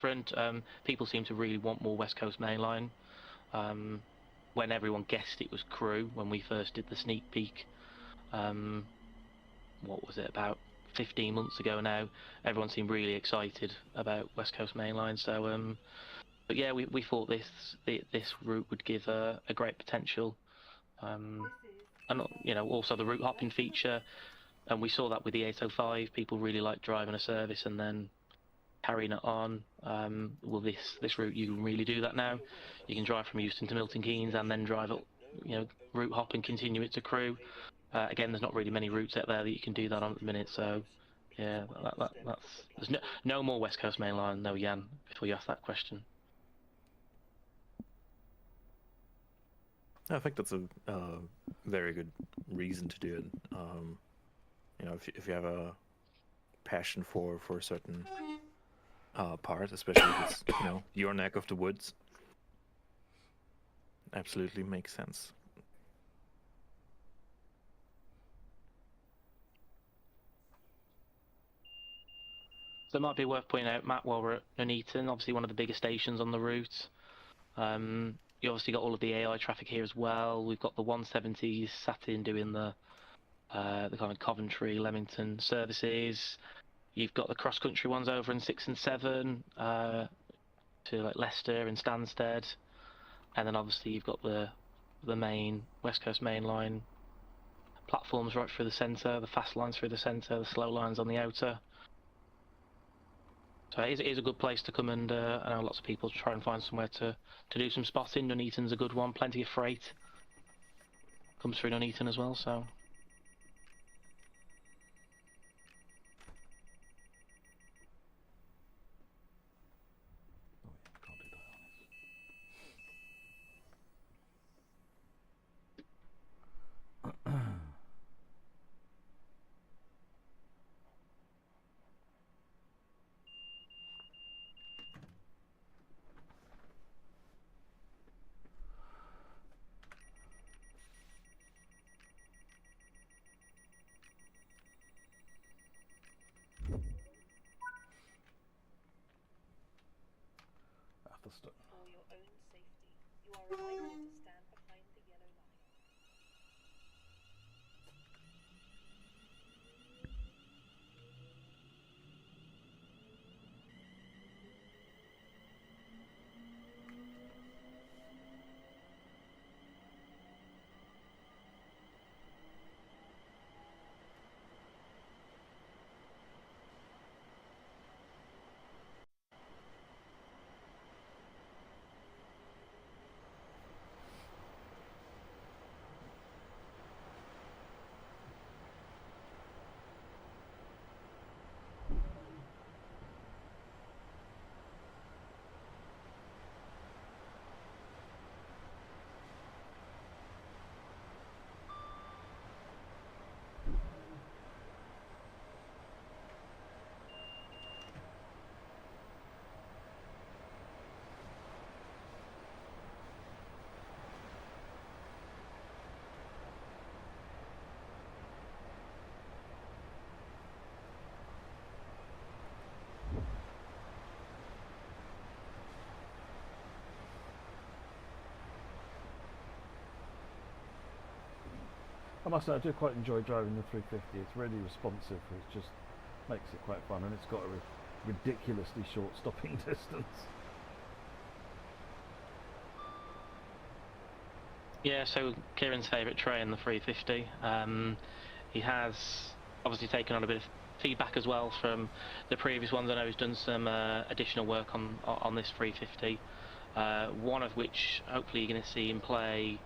different. People seem to really want more West Coast Mainline. When everyone guessed it was Crewe when we first did the sneak peek, what was it, about 15 months ago now, everyone seemed really excited about West Coast Mainline. So, but yeah, we thought this route would give a great potential, and also the route hopping feature, and we saw that with the 805. People really like driving a service and then carrying it on. Well, this route you can really do that now. You can drive from Euston to Milton Keynes and then drive up, route hop and continue it to Crewe. Again, there's not really many routes out there that you can do that on at the minute. So, yeah, there's no more West Coast Mainline, no, Jan. Before you ask that question. I think that's a very good reason to do it. If you have a passion for a certain part, especially if it's your neck of the woods, absolutely makes sense. So it might be worth pointing out, Matt, while we're at Nuneaton, obviously one of the bigger stations on the route. You obviously got all of the AI traffic here as well. We've got the 170s sat in doing the kind of Coventry, Leamington services. You've got the cross-country ones over in 6 and 7 to like Leicester and Stansted, and then obviously you've got the main West Coast Main Line platforms right through the centre, the fast lines through the centre, the slow lines on the outer. So it is a good place to come, and I know lots of people try and find somewhere to do some spotting. Nuneaton's a good one. Plenty of freight comes through Nuneaton as well, so. For your own safety, you are reminded to stand behind the yellow line. I must say, I do quite enjoy driving the 350. It's really responsive. It just makes it quite fun, and it's got a ridiculously short stopping distance. Yeah, so Kieran's favourite train, the 350. He has obviously taken on a bit of feedback as well from the previous ones. I know he's done some additional work on this 350. One of which hopefully you're going to see him play.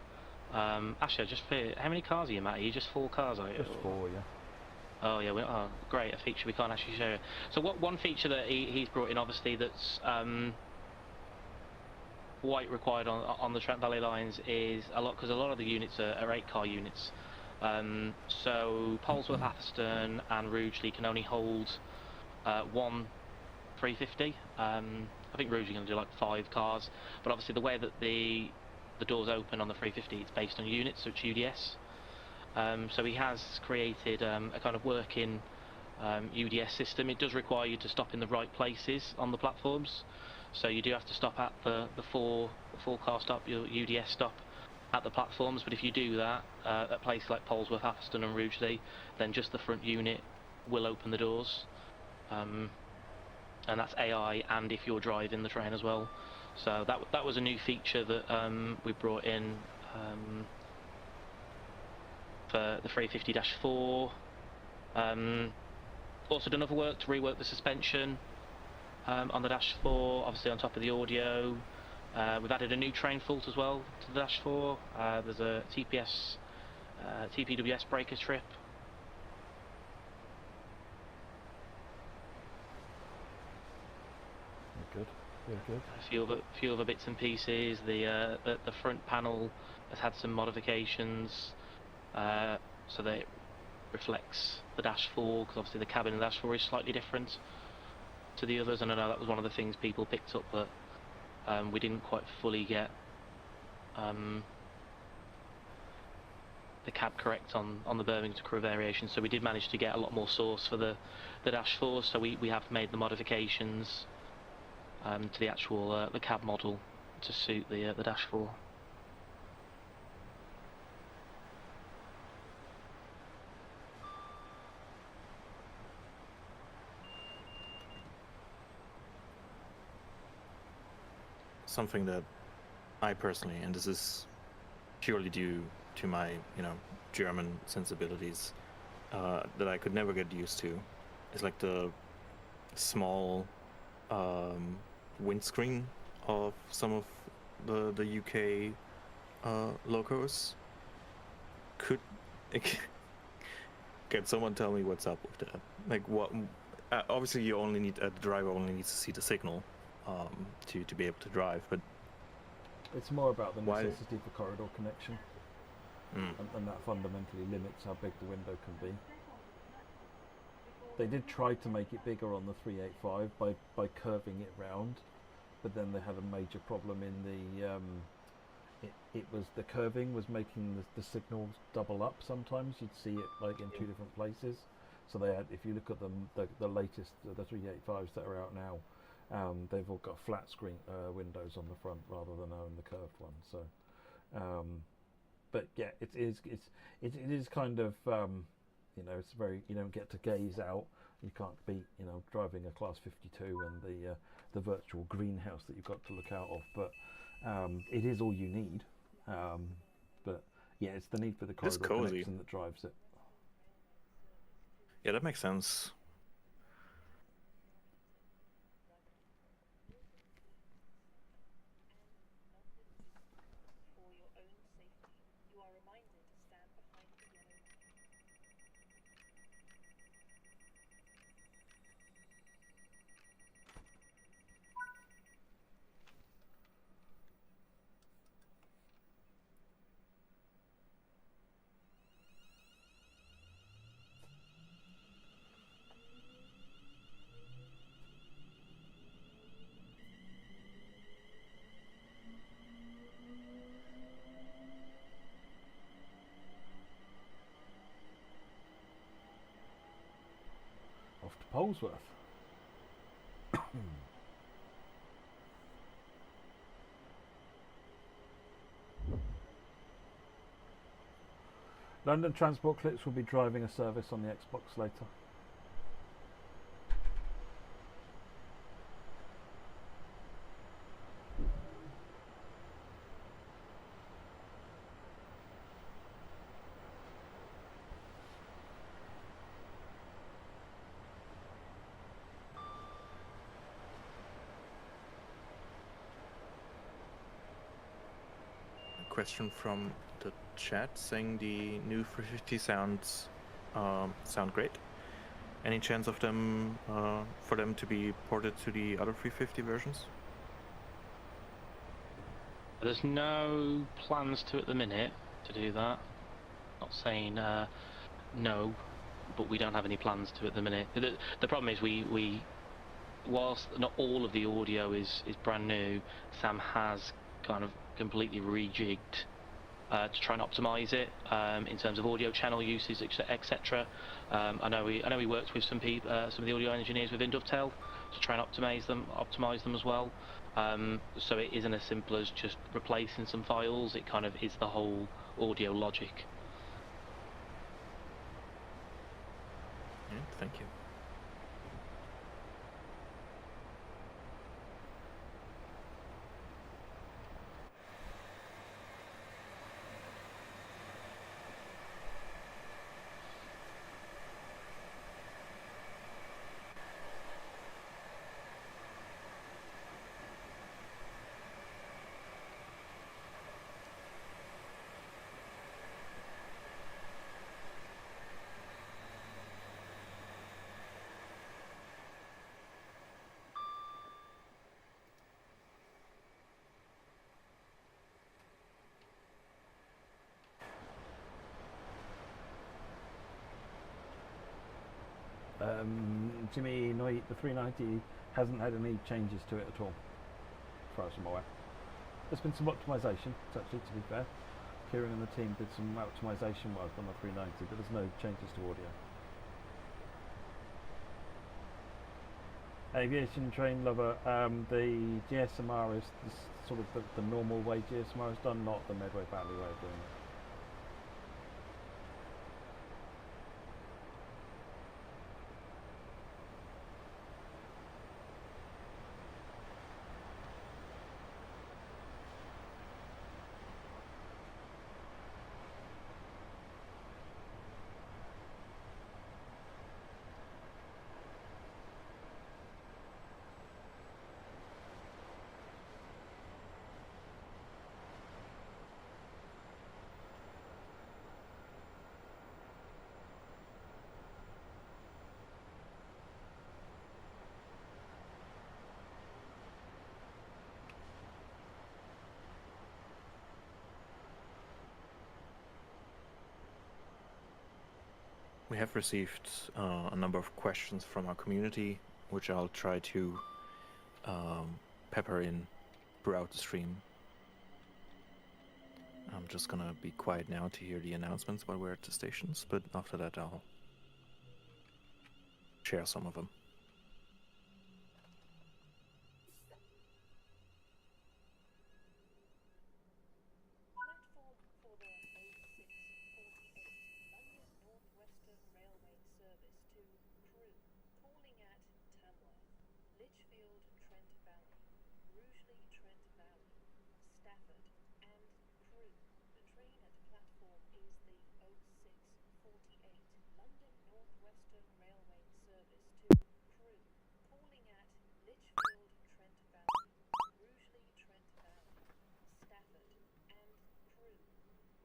Actually, I just figured, how many cars are you, Matt? Are you just 4 cars, are you? Just 4, yeah. Oh yeah, oh great, a feature we can't actually show you. So one feature that he's brought in, obviously, that's quite required on the Trent Valley lines is because a lot of the units are 8-car units. So Polesworth, Atherstone and Rugeley can only hold one 350. I think Rugeley going to do like 5 cars, but obviously the way that the doors open on the 350, it's based on units, so it's UDS. So he has created a kind of working UDS system. It does require you to stop in the right places on the platforms. So you do have to stop at the four car stop, your UDS stop at the platforms. But if you do that at places like Polesworth, Atherstone, and Rugeley, then just the front unit will open the doors, and that's AI. And if you're driving the train as well, so that was a new feature that we brought in for the 350-4. Also done other work to rework the suspension on the Dash 4, obviously on top of the audio. We've added a new train fault as well to the Dash 4. There's a TPWS breaker trip. Good. Yeah, good. A few other bits and pieces. The front panel has had some modifications, so that it reflects the Dash 4, because obviously the cabin in the Dash 4 is slightly different to the others, and I know that was one of the things people picked up, but we didn't quite fully get the cab correct on the Birmingham to Crewe variation, so we did manage to get a lot more source for the Dash 4, so we have made the modifications to the actual the cab model to suit the Dash 4. Something that I personally, and this is purely due to my, German sensibilities, that I could never get used to, is like the small windscreen of some of the UK locos. Can someone tell me what's up with that? Like, what? Obviously, the driver only needs to see the signal to be able to drive, but It's more about the Why- necessity for corridor connection, and that fundamentally limits how big the window can be. They did try to make it bigger on the 385 by curving it round, but then they had a major problem in the it was the curving was making the signals double up. Sometimes you'd see it like in two different places. So they had, if you look at the latest, the 385s that are out now, they've all got flat screen windows on the front rather than having the curved one. So, but yeah, it is kind of it's very, you don't get to gaze out. You can't be driving a Class 52 and the virtual greenhouse that you've got to look out of. But it is all you need. But yeah, it's the need for the corridor cozy. connection that drives it. Yeah, that makes sense. For your own safety, you are reminded to stand behind the yellow line. Off to Polesworth. London Transport Clips will be driving a service on the Xbox later. Question from the chat saying the new 350 sounds sound great. Any chance of them for them to be ported to the other 350 versions? There's no plans to at the minute to do that. Not saying no, but we don't have any plans to at the minute. The problem is we whilst not all of the audio is brand new, Sam has kind of completely rejigged to try and optimize it in terms of audio channel uses, etc. I know we worked with some of the audio engineers within Dovetail to try and optimize them as well. So it isn't as simple as just replacing some files. It kind of is the whole audio logic. Yeah, thank you. Jimmy, the 390 hasn't had any changes to it at all, as far as I'm aware. There's been some optimization, actually, to be fair. Kieran and the team did some optimization work on the 390, but there's no changes to audio. Aviation train lover, the GSMR is sort of the normal way GSMR is done, not the Medway Valley way of doing it. We have received a number of questions from our community, which I'll try to pepper in throughout the stream. I'm just gonna be quiet now to hear the announcements while we're at the stations, but after that I'll share some of them. Platform for the 0648 London North Western Railway service to Crewe, calling at Tamworth, Lichfield, Trent Valley, Rugeley, Trent Valley, Stafford, and Crewe. The train at platform is the 0648 London North Western Railway service to Crewe, calling at Lichfield, Trent Valley, Rugeley, Trent Valley, Stafford, and Crewe.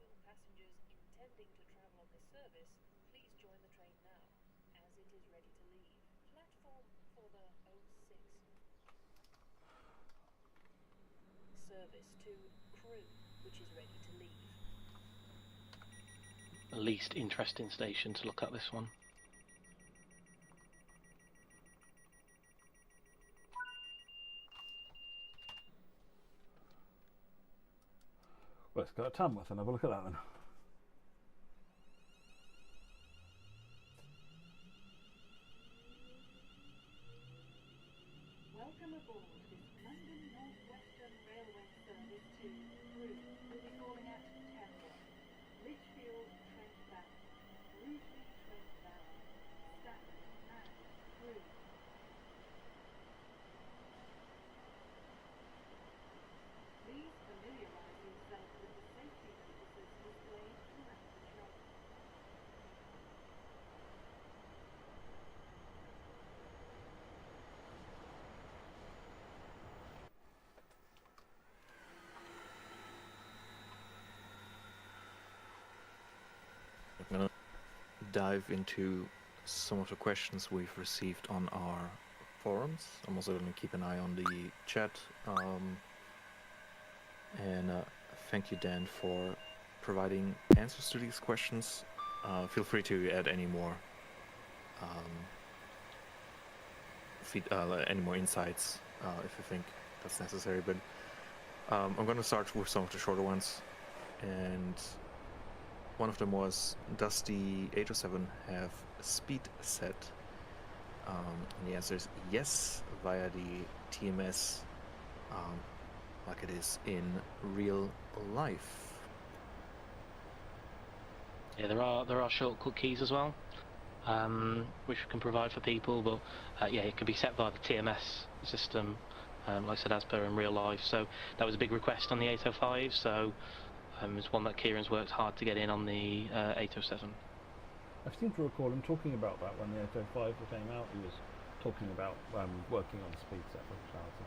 Will passengers intending to travel on this service please join the train now, as it is ready to leave. Platform for the 06 service to Crewe, which is ready to leave. The least interesting station to look at, this one. Let's go to Tamworth and have a look at that then. Welcome aboard this London North Western Railway service to Crewe. We'll be calling at Tamworth, Lichfield, Trent Valley, Rugeley, Trent Valley, Stafford, and Crewe. Please familiarise yourself with the safety notices displayed throughout the train. I'm gonna dive into some of the questions we've received on our forums. I'm also gonna keep an eye on the chat. And thank you, Dan, for providing answers to these questions. Feel free to add any more any more insights if you think that's necessary. But I'm going to start with some of the shorter ones. And one of them was, does the 807 have speed set And the answer is yes, via the TMS, like it is in real life. Yeah, there are shortcut keys as well, which we can provide for people. But yeah, it can be set via the TMS system, like I said, as per in real life. So that was a big request on the 805. So it's one that Kieran's worked hard to get in on the 807. I seem to recall him talking about that when the 805 came out. He was talking about working on the speed set functionality.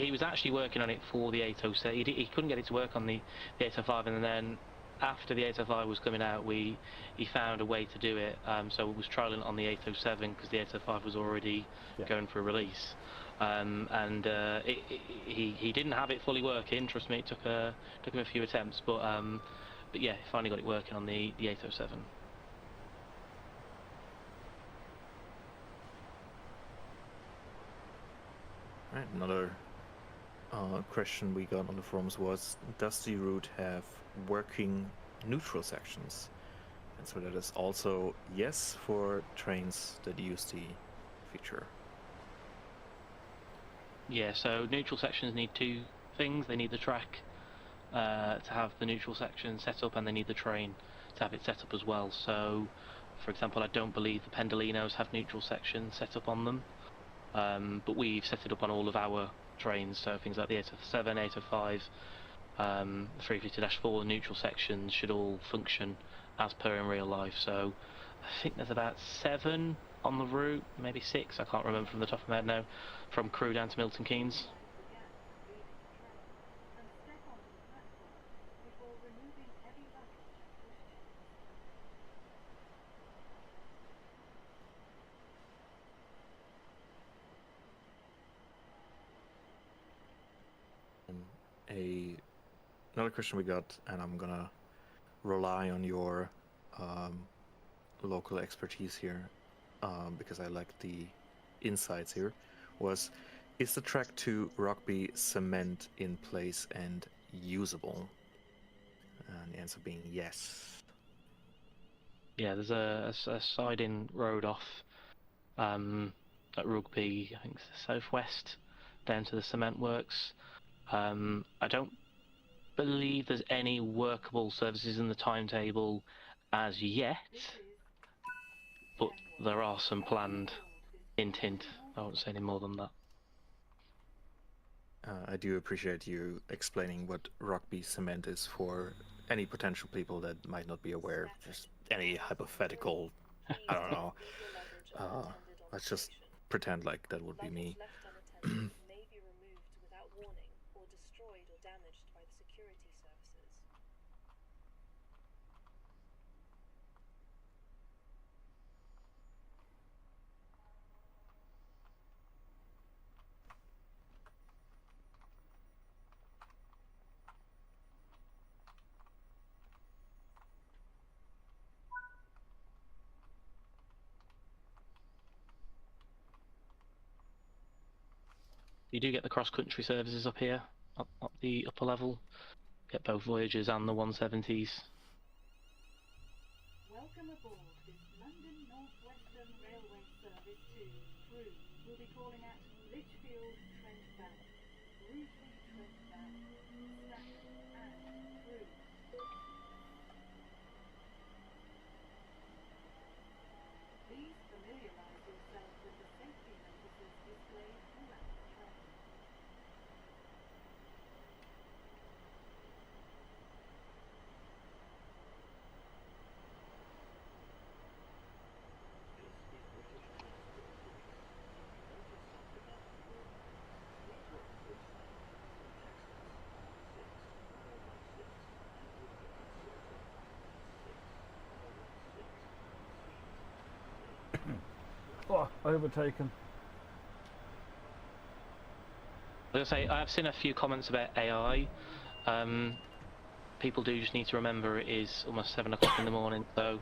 He was actually working on it for the 807. He couldn't get it to work on the 805, and then after the 805 was coming out, he found a way to do it. So we was trialing it on the 807 because the 805 was already going for a release. He didn't have it fully working. Trust me, it took him a few attempts, but yeah, he finally got it working on the 807. Right, another question we got on the forums was, does the route have working neutral sections? And so that is also yes for trains that use the feature. Yeah, so neutral sections need two things. They need the track to have the neutral section set up, and they need the train to have it set up as well. So, for example, I don't believe the Pendolinos have neutral sections set up on them, but we've set it up on all of our trains, so things like the 807, 805, 350-4, neutral sections should all function as per in real life. So I think there's about 7 on the route, maybe 6, I can't remember from the top of my head now, from Crewe down to Milton Keynes. Another question we got, and I'm gonna rely on your local expertise here, because I like the insights here, was, is the track to Rugby cement in place and usable? And the answer being yes. Yeah, there's a siding road off at Rugby, I think it's the southwest, down to the cement works. I don't believe there's any workable services in the timetable as yet, but there are some planned. Hint. I won't say any more than that. I do appreciate you explaining what Rugby cement is for any potential people that might not be aware. Just any hypothetical, I don't know. Let's just pretend like that would be me. may be removed without warning or destroyed or damaged by the security services. You do get the cross-country services up here, up the upper level. Get both Voyagers and the 170s. Welcome aboard this London North Western Railway service to Crewe. We'll be calling at Lichfield, Trent Valley, Rugeley, Trent Valley, Stafford and Crewe. Please familiarise yourself with the safety notices displayed throughout the train. Oh, overtaken. I was gonna say, I've seen a few comments about AI. People do just need to remember it is almost 7 o'clock in the morning, so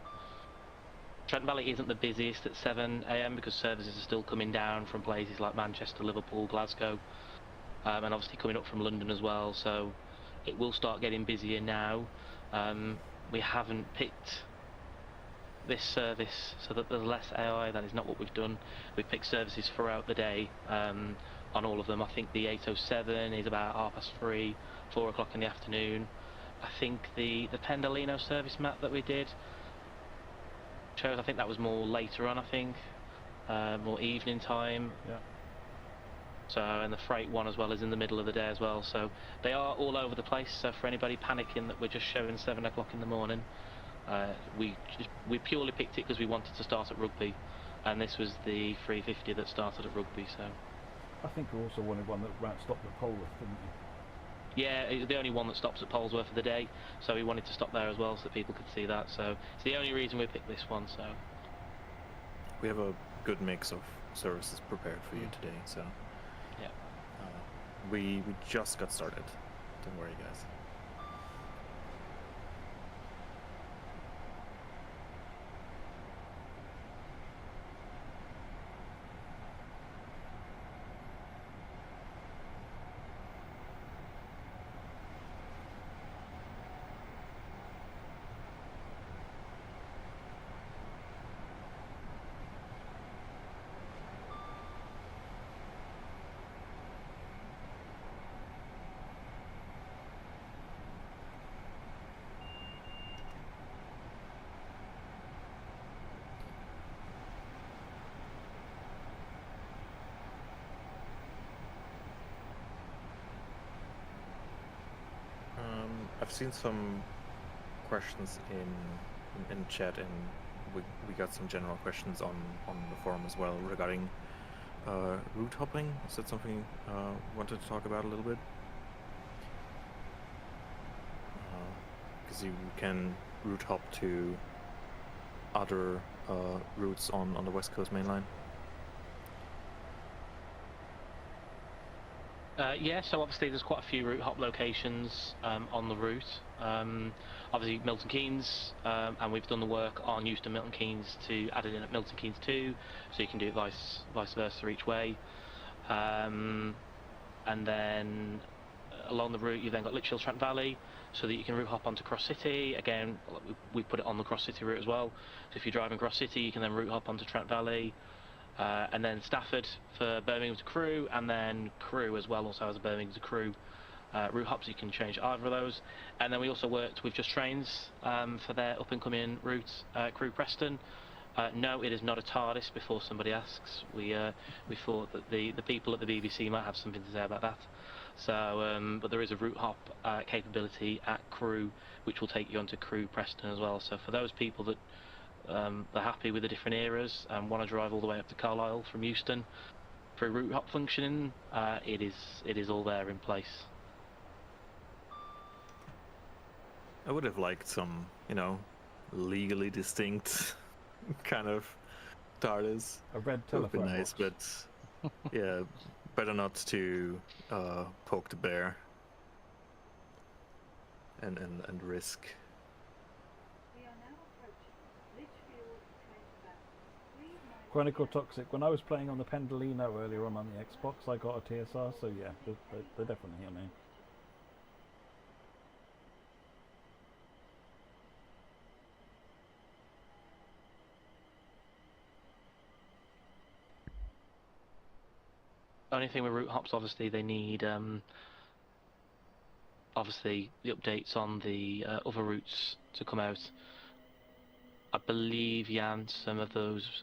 Trent Valley isn't the busiest at 7 AM because services are still coming down from places like Manchester, Liverpool, Glasgow, and obviously coming up from London as well, so it will start getting busier now. We haven't picked this service so that there's less AI. That is not what we've done. We pick services throughout the day on all of them. I think the 807 is about 3:30, 4 o'clock in the afternoon. I think the Pendolino service map that we did shows, I think that was more later on, I think, more evening time. Yeah. So, and the freight one as well is in the middle of the day as well. So they are all over the place. So for anybody panicking that we're just showing 7 o'clock in the morning, we purely picked it because we wanted to start at rugby, and this was the 350 that started at rugby. So I think you also wanted one that stopped at Polworth, didn't you? yeah, it's the only one that stops at Polesworth for the day. So we wanted to stop there as well so that people could see that. So it's the only reason we picked this one. So We have a good mix of services prepared for you today, so yeah. We just got started. Don't worry, guys. I've seen some questions in chat, and we got some general questions on the forum as well regarding route hopping. Is that something you wanted to talk about a little bit? Because you can route hop to other routes on the West Coast Main Line. Yeah, so obviously there's quite a few route hop locations on the route. Obviously Milton Keynes, and we've done the work on Euston Milton Keynes to add it in at Milton Keynes too, so you can do it vice versa each way. And then along the route you've then got Lichfield Trent Valley, so that you can route hop onto Cross City. Again, we put it on the Cross City route as well, so if you're driving Cross City you can then route hop onto Trent Valley. And then Stafford for Birmingham to Crewe, and then Crewe as well also has a Birmingham to Crewe route hop, so you can change either of those. And then we also worked with Just Trains for their up and coming route, Crewe Preston. No, it is not a TARDIS, before somebody asks. We thought that the people at the BBC might have something to say about that. So, but there is a route hop capability at Crewe, which will take you onto Crewe Preston as well. So for those people that they're happy with the different eras and want to drive all the way up to Carlisle from Euston for route hop functioning, it is all there in place. I would have liked some, legally distinct kind of TARDIS. A red That would be telephone nice, box. but yeah, better not to poke the bear and risk. We are now approaching Lichfield Trent Valley. 3 miles Chronicle ahead. Toxic. When I was playing on the Pendolino earlier on the Xbox, I got a TSR, so yeah, they're definitely on here. Only thing with route hops, obviously they need obviously the updates on the other routes to come out. I believe, Jan, some of those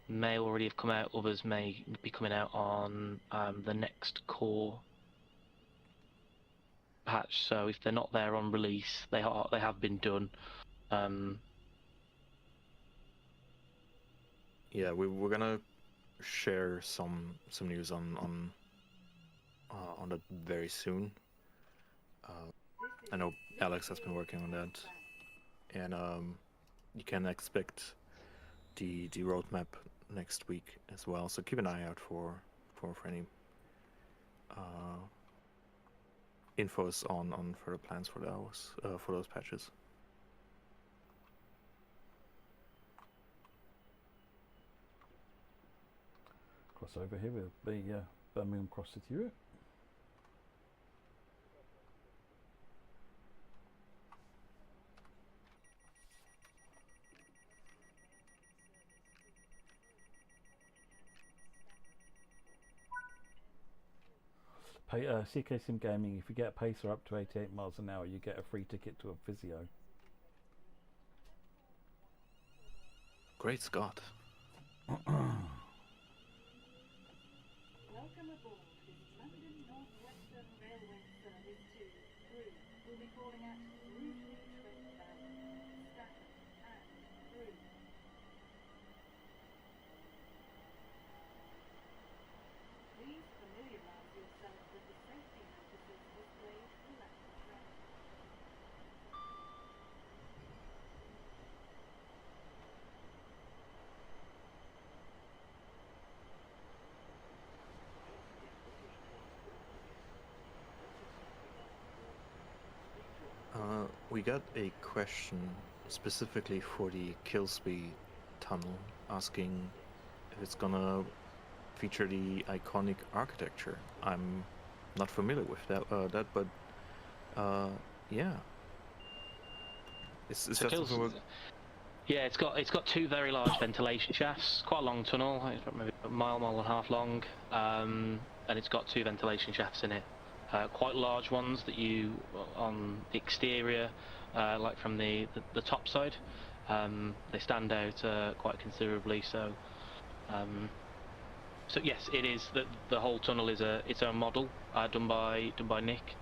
may already have come out, others may be coming out on the next core patch. So if they're not there on release, they have been done. Yeah, we're gonna share some news on that very soon. I know Alex has been working on that, and you can expect the roadmap next week as well. So keep an eye out for any infos on further plans for those patches. Cross over here with the Birmingham Cross City route. CK Sim Gaming, if you get a pacer up to 88 miles an hour, you get a free ticket to a physio. Great Scott. Welcome aboard this London North Western Railway service to Crewe. We'll be calling at Rugeley, Trent Valley, Stafford and Crewe. Please familiarise yourself with the safety notices displayed throughout the train. We got a question specifically for the Kilsby tunnel, asking if it's gonna feature the iconic architecture. I'm not familiar with that, but yeah. Is So that something we're... Yeah, it's got two very large ventilation shafts. Quite a long tunnel, I think it's maybe a mile and a half long, and it's got two ventilation shafts in it. Quite large ones that you on the exterior, like from the top side. They stand out quite considerably. So, so yes, it is. The whole tunnel is its own model, done by Nick.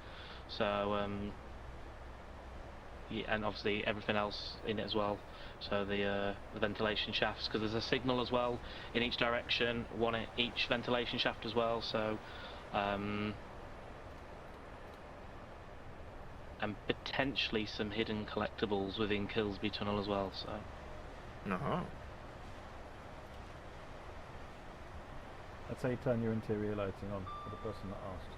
So yeah, and obviously everything else in it as well. So the ventilation shafts, because there's a signal as well in each direction, one at each ventilation shaft as well. So. And potentially some hidden collectibles within Kilsby Tunnel as well. So. Uh-huh. That's how you turn your interior lighting on for the person that asked.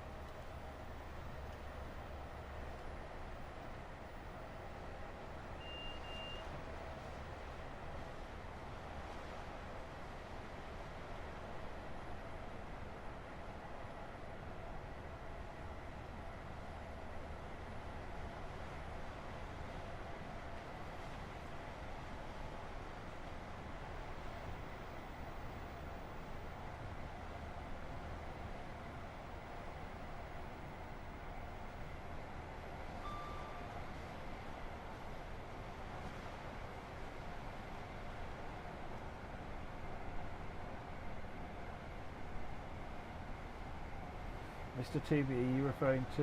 Mr. TV, are you referring to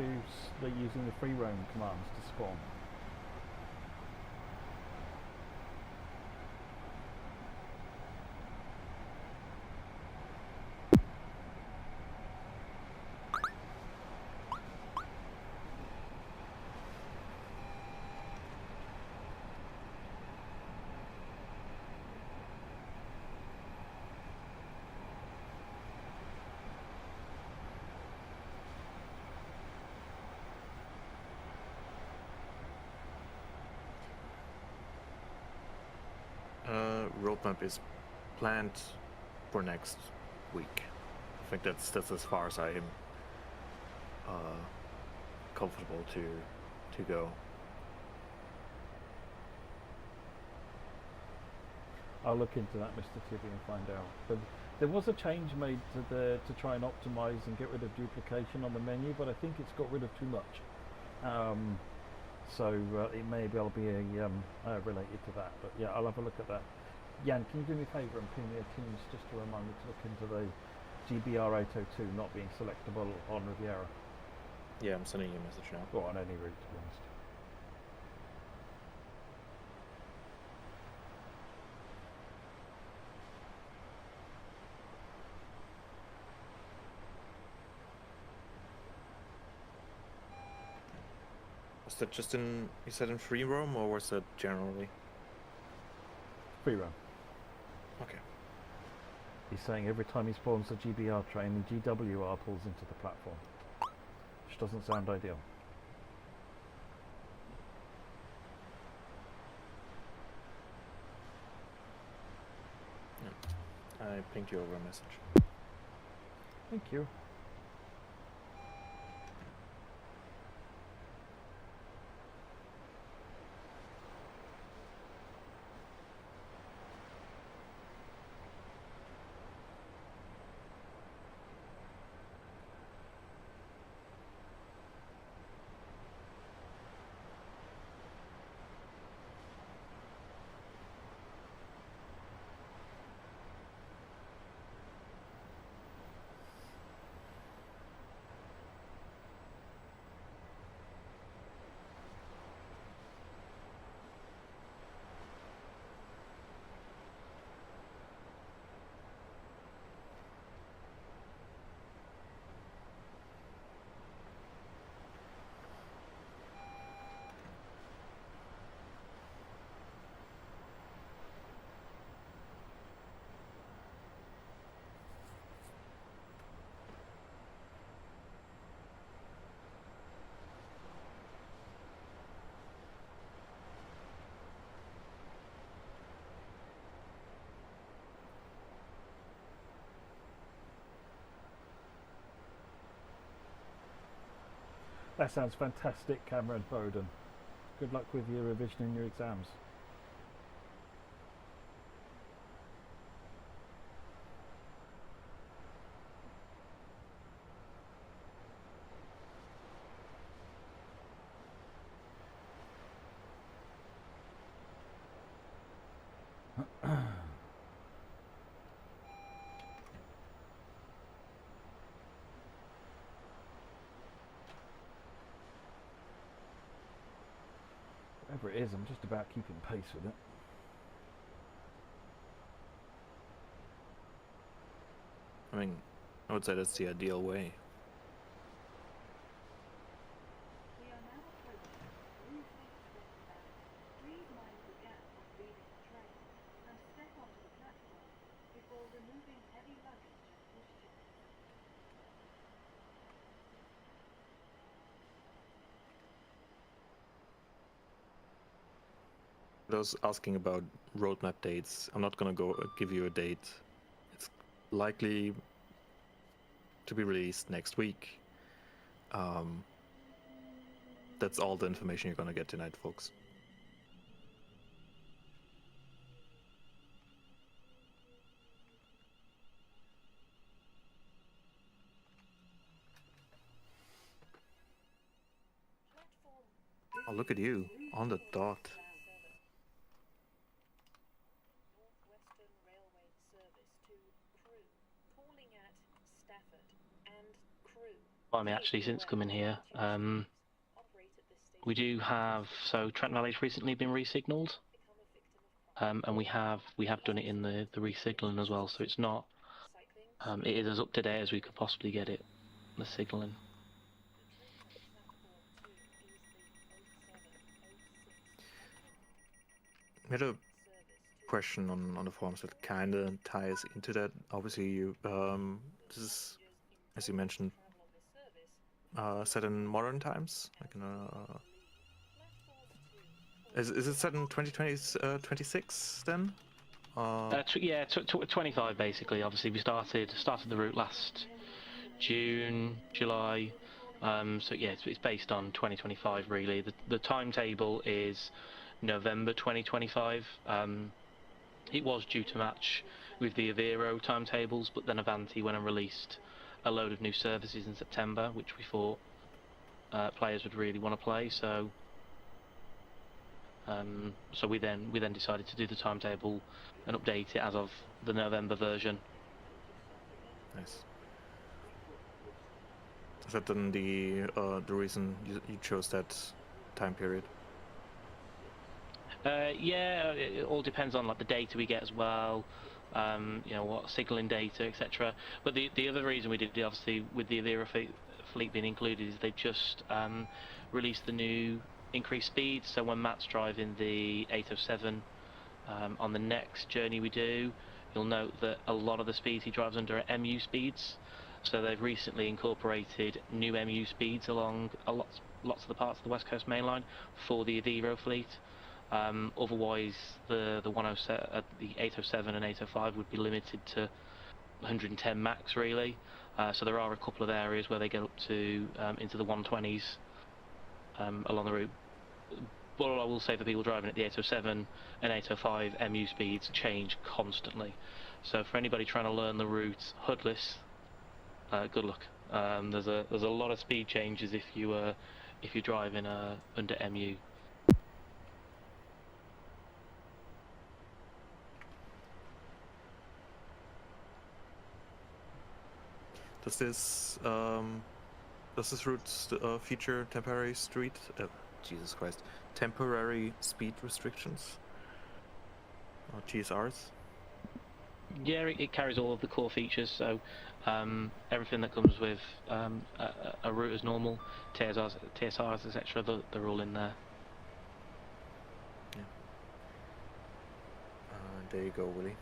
using the free roam commands to spawn? Roadmap is planned for next week. I think that's as far as I am comfortable to go. I'll look into that, Mr. TV, and find out. But there was a change made to try and optimize and get rid of duplication on the menu, but I think it's got rid of too much. So it may well be related to that. But yeah, I'll have a look at that. Jan, can you do me a favour and ping me a Teams just to remind me to look into the GBR 802 not being selectable on Riviera? Yeah, I'm sending you a message now. Or on any route, to be honest. Was that just in, you said in free roam, or was that generally? Free roam. Okay. He's saying every time he spawns a GBR train, the GWR pulls into the platform. Which doesn't sound ideal. Yeah. I pinged you over a message. Thank you. That sounds fantastic, Cameron Bowden. Good luck with your revision and your exams. Whatever it is, I'm just about keeping pace with it. I mean, I would say that's the ideal way. We are now approaching Blue Fleet Trent Valley. Please mind the gap when leaving the train and step onto the platform before removing heavy luggage and pushchairs. Those asking about roadmap dates, I'm not gonna give you a date. It's likely to be released next week. That's all the information you're gonna get tonight, folks. Platform. Oh, look at you, on the dot. Northwestern Railway service to Crewe, calling at Stafford and Crewe. Well, I mean, actually, since coming here, Operate at this station. we do have, so Trent Valley's recently been re-signalled, Become a victim of crime. and we have done it in the re-signalling as well, so it's not, Cycling. it is as up to date as we could possibly get it, the signalling. I had a question on the forums that kind of ties into that. Obviously, you this is, as you mentioned, set in modern times, like in is it set in 26 then? Yeah, 25 basically. Obviously, we started the route last June, July. So yeah, it's based on 2025 really. The timetable is November 2025. It was due to match with the Avero timetables, but then Avanti went and released a load of new services in September, which we thought players would really want to play. So we then decided to do the timetable and update it as of the November version. Nice. Is that then the reason you chose that time period? Yeah, it all depends on like the data we get as well. You know, what signalling data, etc. But the other reason we did it, obviously, with the Avera fleet being included, is they just released the new increased speeds. So when Matt's driving the 807 on the next journey we do, you'll note that a lot of the speeds he drives under are MU speeds. So they've recently incorporated new MU speeds along lots of the parts of the West Coast Main Line for the Avero fleet. Otherwise, the 107, the 807 and 805 would be limited to 110 max really. So there are a couple of areas where they get up to into the 120s along the route. But I will say for people driving at the 807 and 805, MU speeds change constantly. So for anybody trying to learn the route hoodless, good luck. There's a lot of speed changes if you're driving under MU. Does this route feature temporary temporary speed restrictions or TSRs? Yeah, it carries all of the core features, so everything that comes with a route as normal, TSRs, etc. They're all in there. Yeah. There you go, Willie.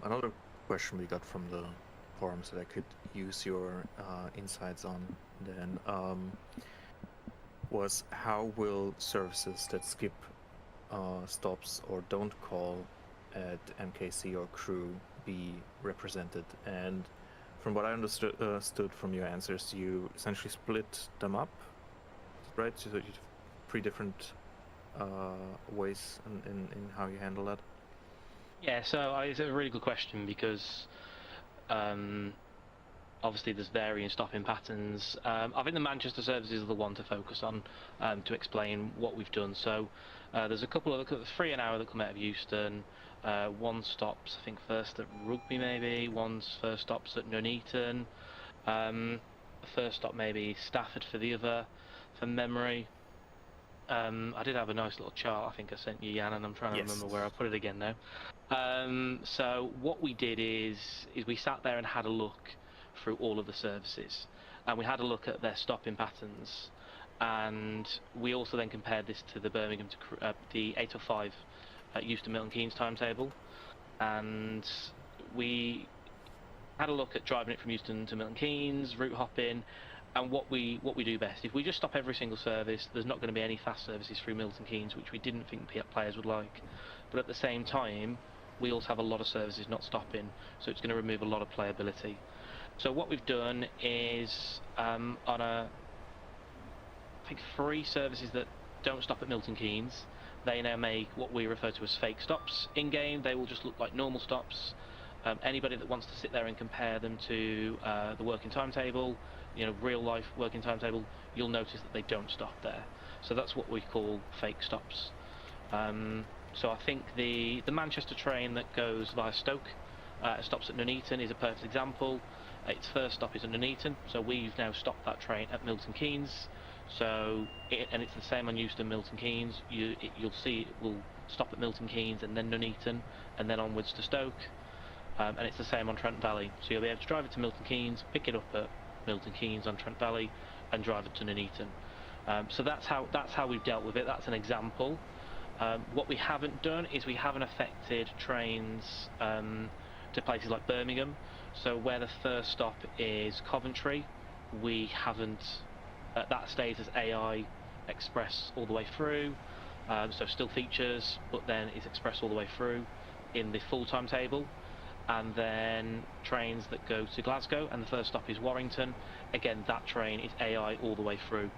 Another question we got from the forums that I could use your insights on then was how will services that skip stops or don't call at MKC or crew be represented? And from what I understood from your answers, you essentially split them up, right? So you have 3 different ways in how you handle that. Yeah, so it's a really good question because obviously there's varying stopping patterns. I think the Manchester services are the one to focus on to explain what we've done. So there's a couple of 3 an hour that come out of Euston. One stops, I think, first at Rugby maybe. One's first stops at Nuneaton. The first stop maybe Stafford for the other, from memory. I did have a nice little chart I think I sent you, Jan, and I'm trying to remember where I put it again now. So what we did is we sat there and had a look through all of the services, and we had a look at their stopping patterns, and we also then compared this to the Birmingham to the 8:05 at Euston Milton Keynes timetable, and we had a look at driving it from Euston to Milton Keynes, route hopping, and what we do best. If we just stop every single service, there's not going to be any fast services through Milton Keynes, which we didn't think players would like. But at the same time, we also have a lot of services not stopping, so it's going to remove a lot of playability. So what we've done is on I think 3 services that don't stop at Milton Keynes, they now make what we refer to as fake stops in game. They will just look like normal stops. Anybody that wants to sit there and compare them to the working timetable, real life working timetable, you'll notice that they don't stop there. So that's what we call fake stops. So I think the Manchester train that goes via Stoke stops at Nuneaton is a perfect example. Its first stop is at Nuneaton, so we've now stopped that train at Milton Keynes. So and it's the same on Euston Milton Keynes. You'll see it will stop at Milton Keynes and then Nuneaton and then onwards to Stoke. And it's the same on Trent Valley. So you'll be able to drive it to Milton Keynes, pick it up at Milton Keynes on Trent Valley, and drive it to Nuneaton. So that's how we've dealt with it. That's an example. What we haven't done is we haven't affected trains to places like Birmingham. So where the first stop is Coventry, we haven't. That stays as AI Express all the way through. So still features, but then it's Express all the way through in the full timetable. And then trains that go to Glasgow, and the first stop is Warrington. Again, that train is AI all the way through.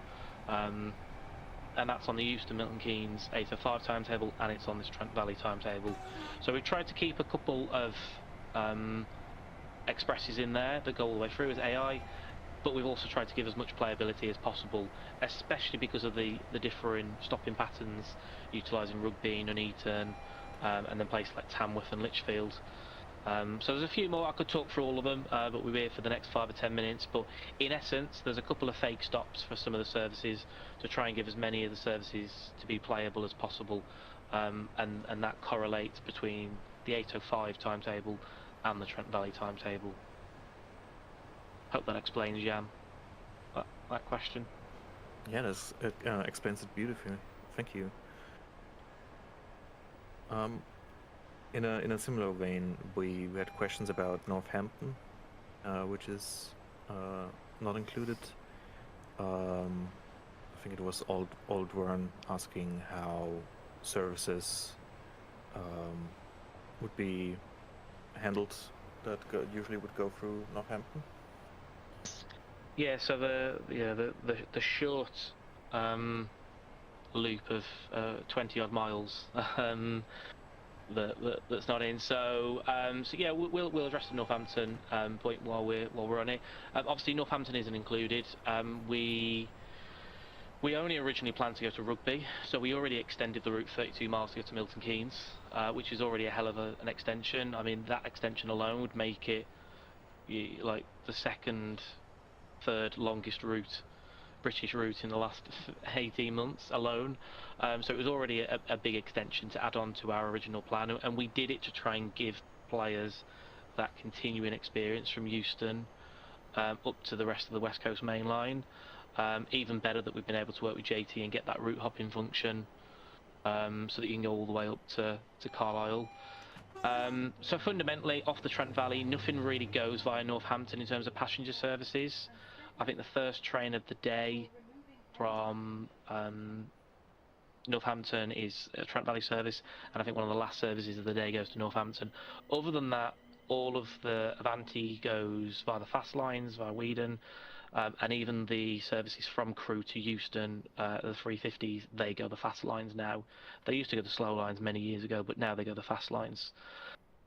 And that's on the Euston Milton Keynes 8:05 timetable, and it's on this Trent Valley timetable. So we've tried to keep a couple of expresses in there that go all the way through as AI, but we've also tried to give as much playability as possible, especially because of the differing stopping patterns, utilising Rugby, Nuneaton, and then places like Tamworth and Lichfield. So there's a few more. I could talk through all of them, but we're here for the next 5 or 10 minutes. But in essence, there's a couple of fake stops for some of the services to try and give as many of the services to be playable as possible, and that correlates between the 8:05 timetable and the Trent Valley timetable. Hope that explains, Jan, that question. Yeah, it explains it beautifully. Thank you. In a similar vein, we had questions about Northampton, which is not included. I think it was Old Wern asking how services would be handled that usually would go through Northampton. Yeah, so the short loop of 20 odd miles that's not in. So yeah, we'll address the Northampton point while we're on it. Obviously, Northampton isn't included. We only originally planned to go to Rugby, so we already extended the route 32 miles to go to Milton Keynes, which is already a hell of an extension. I mean, that extension alone would make it like the third longest British route in the last 18 months alone. So it was already a big extension to add on to our original plan, and we did it to try and give players that continuing experience from Euston up to the rest of the West Coast Main Line. Even better that we've been able to work with JT and get that route hopping function, so that you can go all the way up to Carlisle. So fundamentally, off the Trent Valley, nothing really goes via Northampton in terms of passenger services. I think the first train of the day from Northampton is a Trent Valley service, and I think one of the last services of the day goes to Northampton. Other than that, all of the Avanti goes via the fast lines, via Weedon, and even the services from Crewe to Euston, the 350s, they go the fast lines now. They used to go the slow lines many years ago, but now they go the fast lines.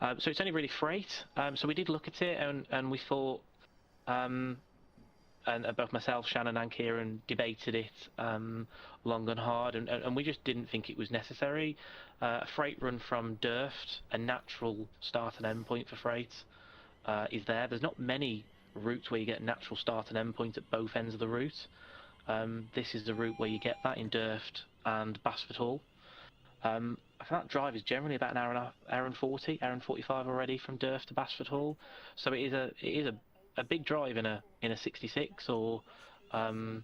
So it's only really freight. So we did look at it, and we thought, and both myself, Shannon, and Kieran debated it long and hard, and we just didn't think it was necessary. A freight run from Durft, a natural start and end point for freight, is there. There's not many routes where you get a natural start and end point at both ends of the route. This is the route where you get that in Durft and Basford Hall. I think that drive is generally about an hour and 40, hour and 45 already from Durft to Basford Hall. So it is a big drive in a 66 or another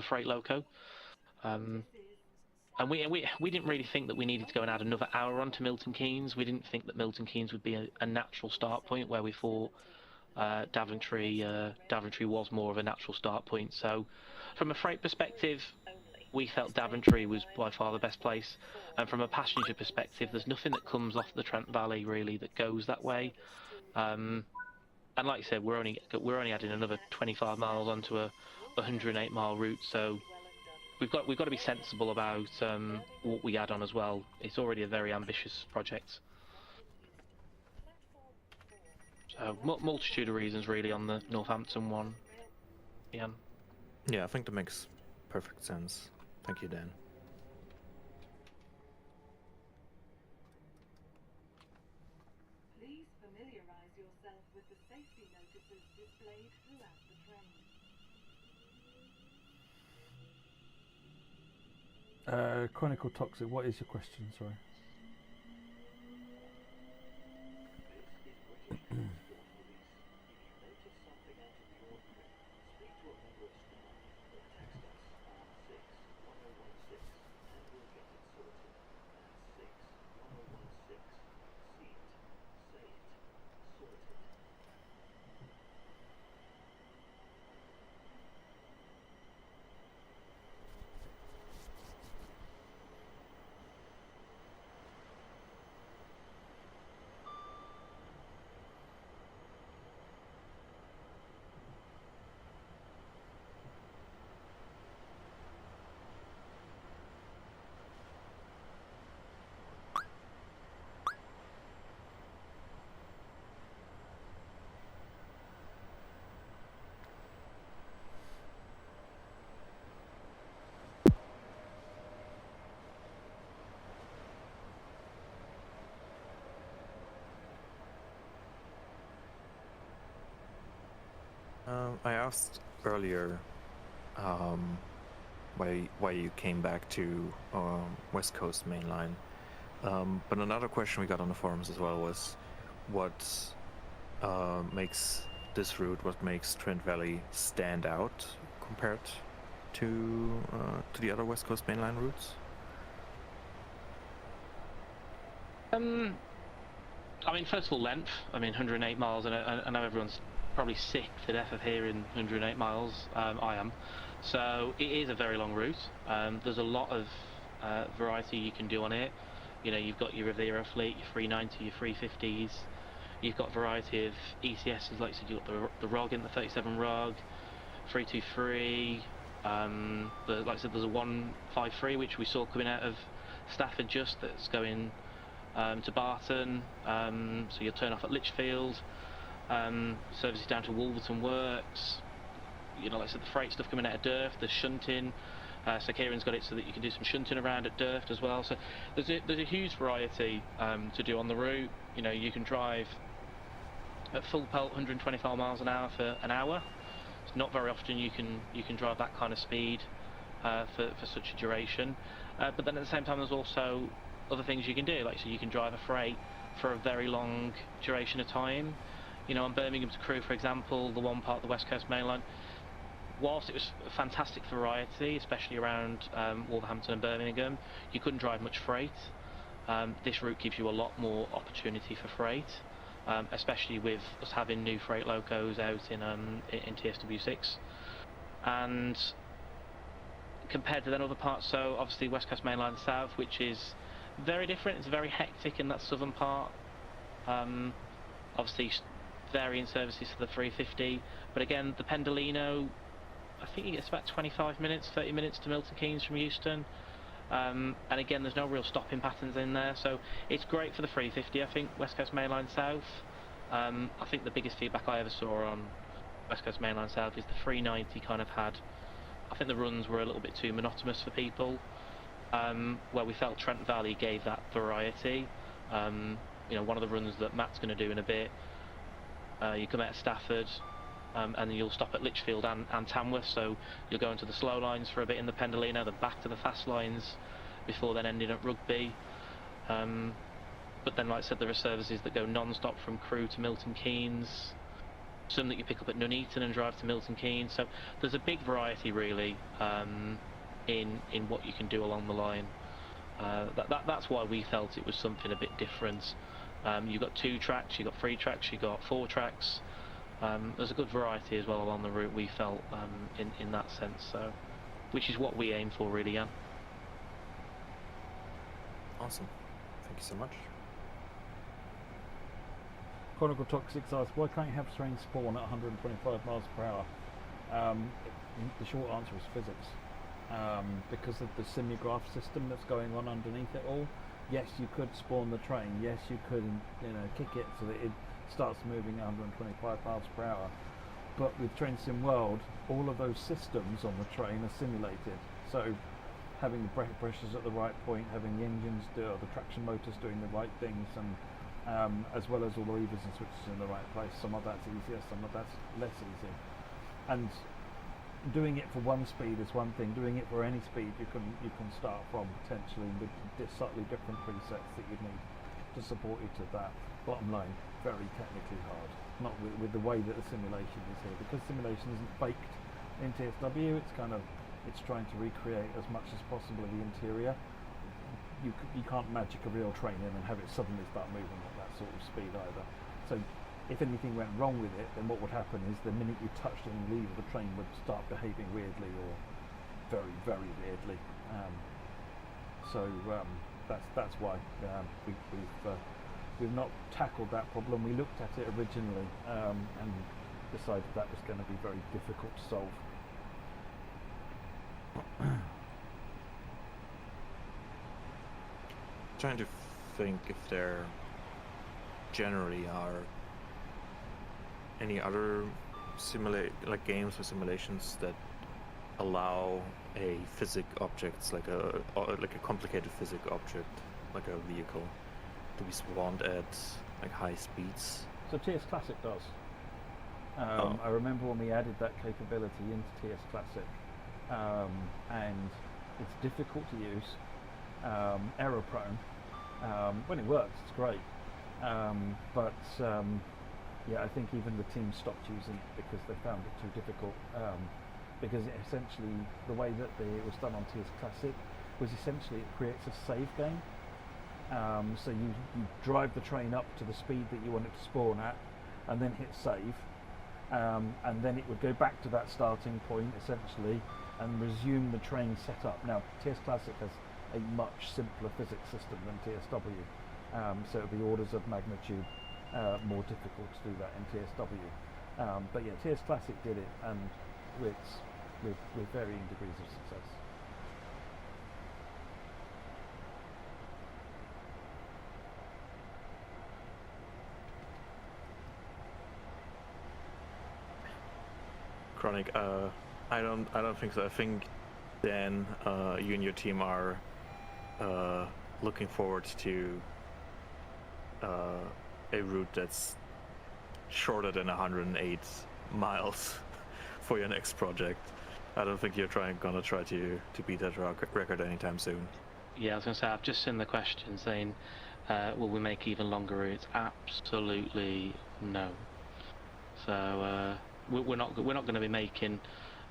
freight loco. And we didn't really think that we needed to go and add another hour on to Milton Keynes. We didn't think that Milton Keynes would be a natural start point, where we thought Daventry was more of a natural start point. So from a freight perspective, we felt Daventry was by far the best place. And from a passenger perspective, there's nothing that comes off the Trent Valley really that goes that way. And like I said, we're only adding another 25 miles onto a 108-mile route. So we've got to be sensible about what we add on as well. It's already a very ambitious project. So multitude of reasons really on the Northampton one. Ian. Yeah, I think that makes perfect sense. Thank you, Dan. Please familiarize yourself with the safety notices displayed throughout the train. Chronicle Toxic, what is your question, sorry? I asked earlier why you came back to West Coast Mainline, but another question we got on the forums as well was what makes this route, what makes Trent Valley stand out compared to the other West Coast Mainline routes? I mean, first of all, length. I mean, 108 miles, and I know everyone's probably sick to death of hearing 108 miles. I am. So it is a very long route. There's a lot of variety you can do on it. You know, you've got your Riviera fleet, your 390, your 350s. You've got a variety of ECSs, like I said, you've got the ROG in the 37 ROG, 323. Like I said, there's a 153 which we saw coming out of Stafford just that's going to Barton. So you'll turn off at Lichfield. Services down to Wolverton Works. You know, like I said, the freight stuff coming out of Durft, there's shunting. So Kieran's got it so that you can do some shunting around at Durft as well. So there's a huge variety to do on the route. You know, you can drive at full pelt 125 miles an hour for an hour. It's not very often you can drive that kind of speed for such a duration. But then at the same time, there's also other things you can do. Like, so you can drive a freight for a very long duration of time. You know, on Birmingham to Crewe, for example, the one part of the West Coast Main Line, whilst it was a fantastic variety, especially around Wolverhampton and Birmingham, you couldn't drive much freight. this route gives you a lot more opportunity for freight, especially with us having new freight locos out in TSW6, and compared to then other parts, so obviously West Coast Main Line South, which is very different. It's very hectic in that southern part. Obviously varying services to the 350, but again the Pendolino, I think it gets about 25 minutes, 30 minutes to Milton Keynes from Euston. And again, there's no real stopping patterns in there, so it's great for the 350. I think West Coast Main Line South. I think the biggest feedback I ever saw on West Coast Main Line South is the 390 kind of had. I think the runs were a little bit too monotonous for people. Where we felt Trent Valley gave that variety. You know, one of the runs that Matt's going to do in a bit. You come out of Stafford. And then you'll stop at Lichfield and Tamworth, so you'll go into the slow lines for a bit in the Pendolino, then back to the fast lines before then ending at Rugby. But then, like I said, there are services that go non-stop from Crewe to Milton Keynes, some that you pick up at Nuneaton and drive to Milton Keynes, so there's a big variety really in what you can do along the line. That's why we felt it was something a bit different. You've got 2 tracks, you've got 3 tracks, you've got 4 tracks. There's a good variety as well along the route, we felt, in that sense, so which is what we aim for really, Jan. Awesome. Thank you so much. Chronicle Toxic asks, why can't you have trains spawn at 125 miles per hour? The short answer is physics. Because of the simulgraph system that's going on underneath it all. Yes, you could spawn the train. Yes, you could, kick it so that it starts moving at 125 miles per hour. But with Train Sim World, all of those systems on the train are simulated. So having the brake pressures at the right point, having the engines or the traction motors doing the right things, and as well as all the levers and switches in the right place. Some of that's easier, some of that's less easy. And doing it for one speed is one thing. Doing it for any speed you can start from potentially with slightly different presets that you need to support you to that. Bottom line, very technically hard. Not with the way that the simulation is here, because simulation isn't baked in TSW. It's trying to recreate as much as possible of the interior. You can't magic a real train in and have it suddenly start moving at that sort of speed either. So if anything went wrong with it, then what would happen is the minute you touched any lever, the train would start behaving weirdly or very, very weirdly. That's why we've not tackled that problem. We looked at it originally and decided that was going to be very difficult to solve. Trying to think if there generally are any other games or simulations that allow a physic objects like a complicated physic object like a vehicle to be spawned at like high speeds. So TS Classic does. I remember when we added that capability into TS Classic, and it's difficult to use, error prone. When it works, it's great, but yeah, I think even the team stopped using it because they found it too difficult. Because essentially, the way that it was done on TS Classic was essentially it creates a save game. So you drive the train up to the speed that you want it to spawn at, and then hit save, and then it would go back to that starting point essentially and resume the train setup. Now TS Classic has a much simpler physics system than TSW, so it would be orders of magnitude more difficult to do that in TSW. But yeah, TS Classic did it, and with varying degrees of success. Chronic, I don't think so. I think Dan, you and your team are looking forward to a route that's shorter than 108 miles for your next project. I don't think you're gonna try to beat that record anytime soon. Yeah, I was going to say, I've just seen the question saying, will we make even longer routes? Absolutely no. So we're not going to be making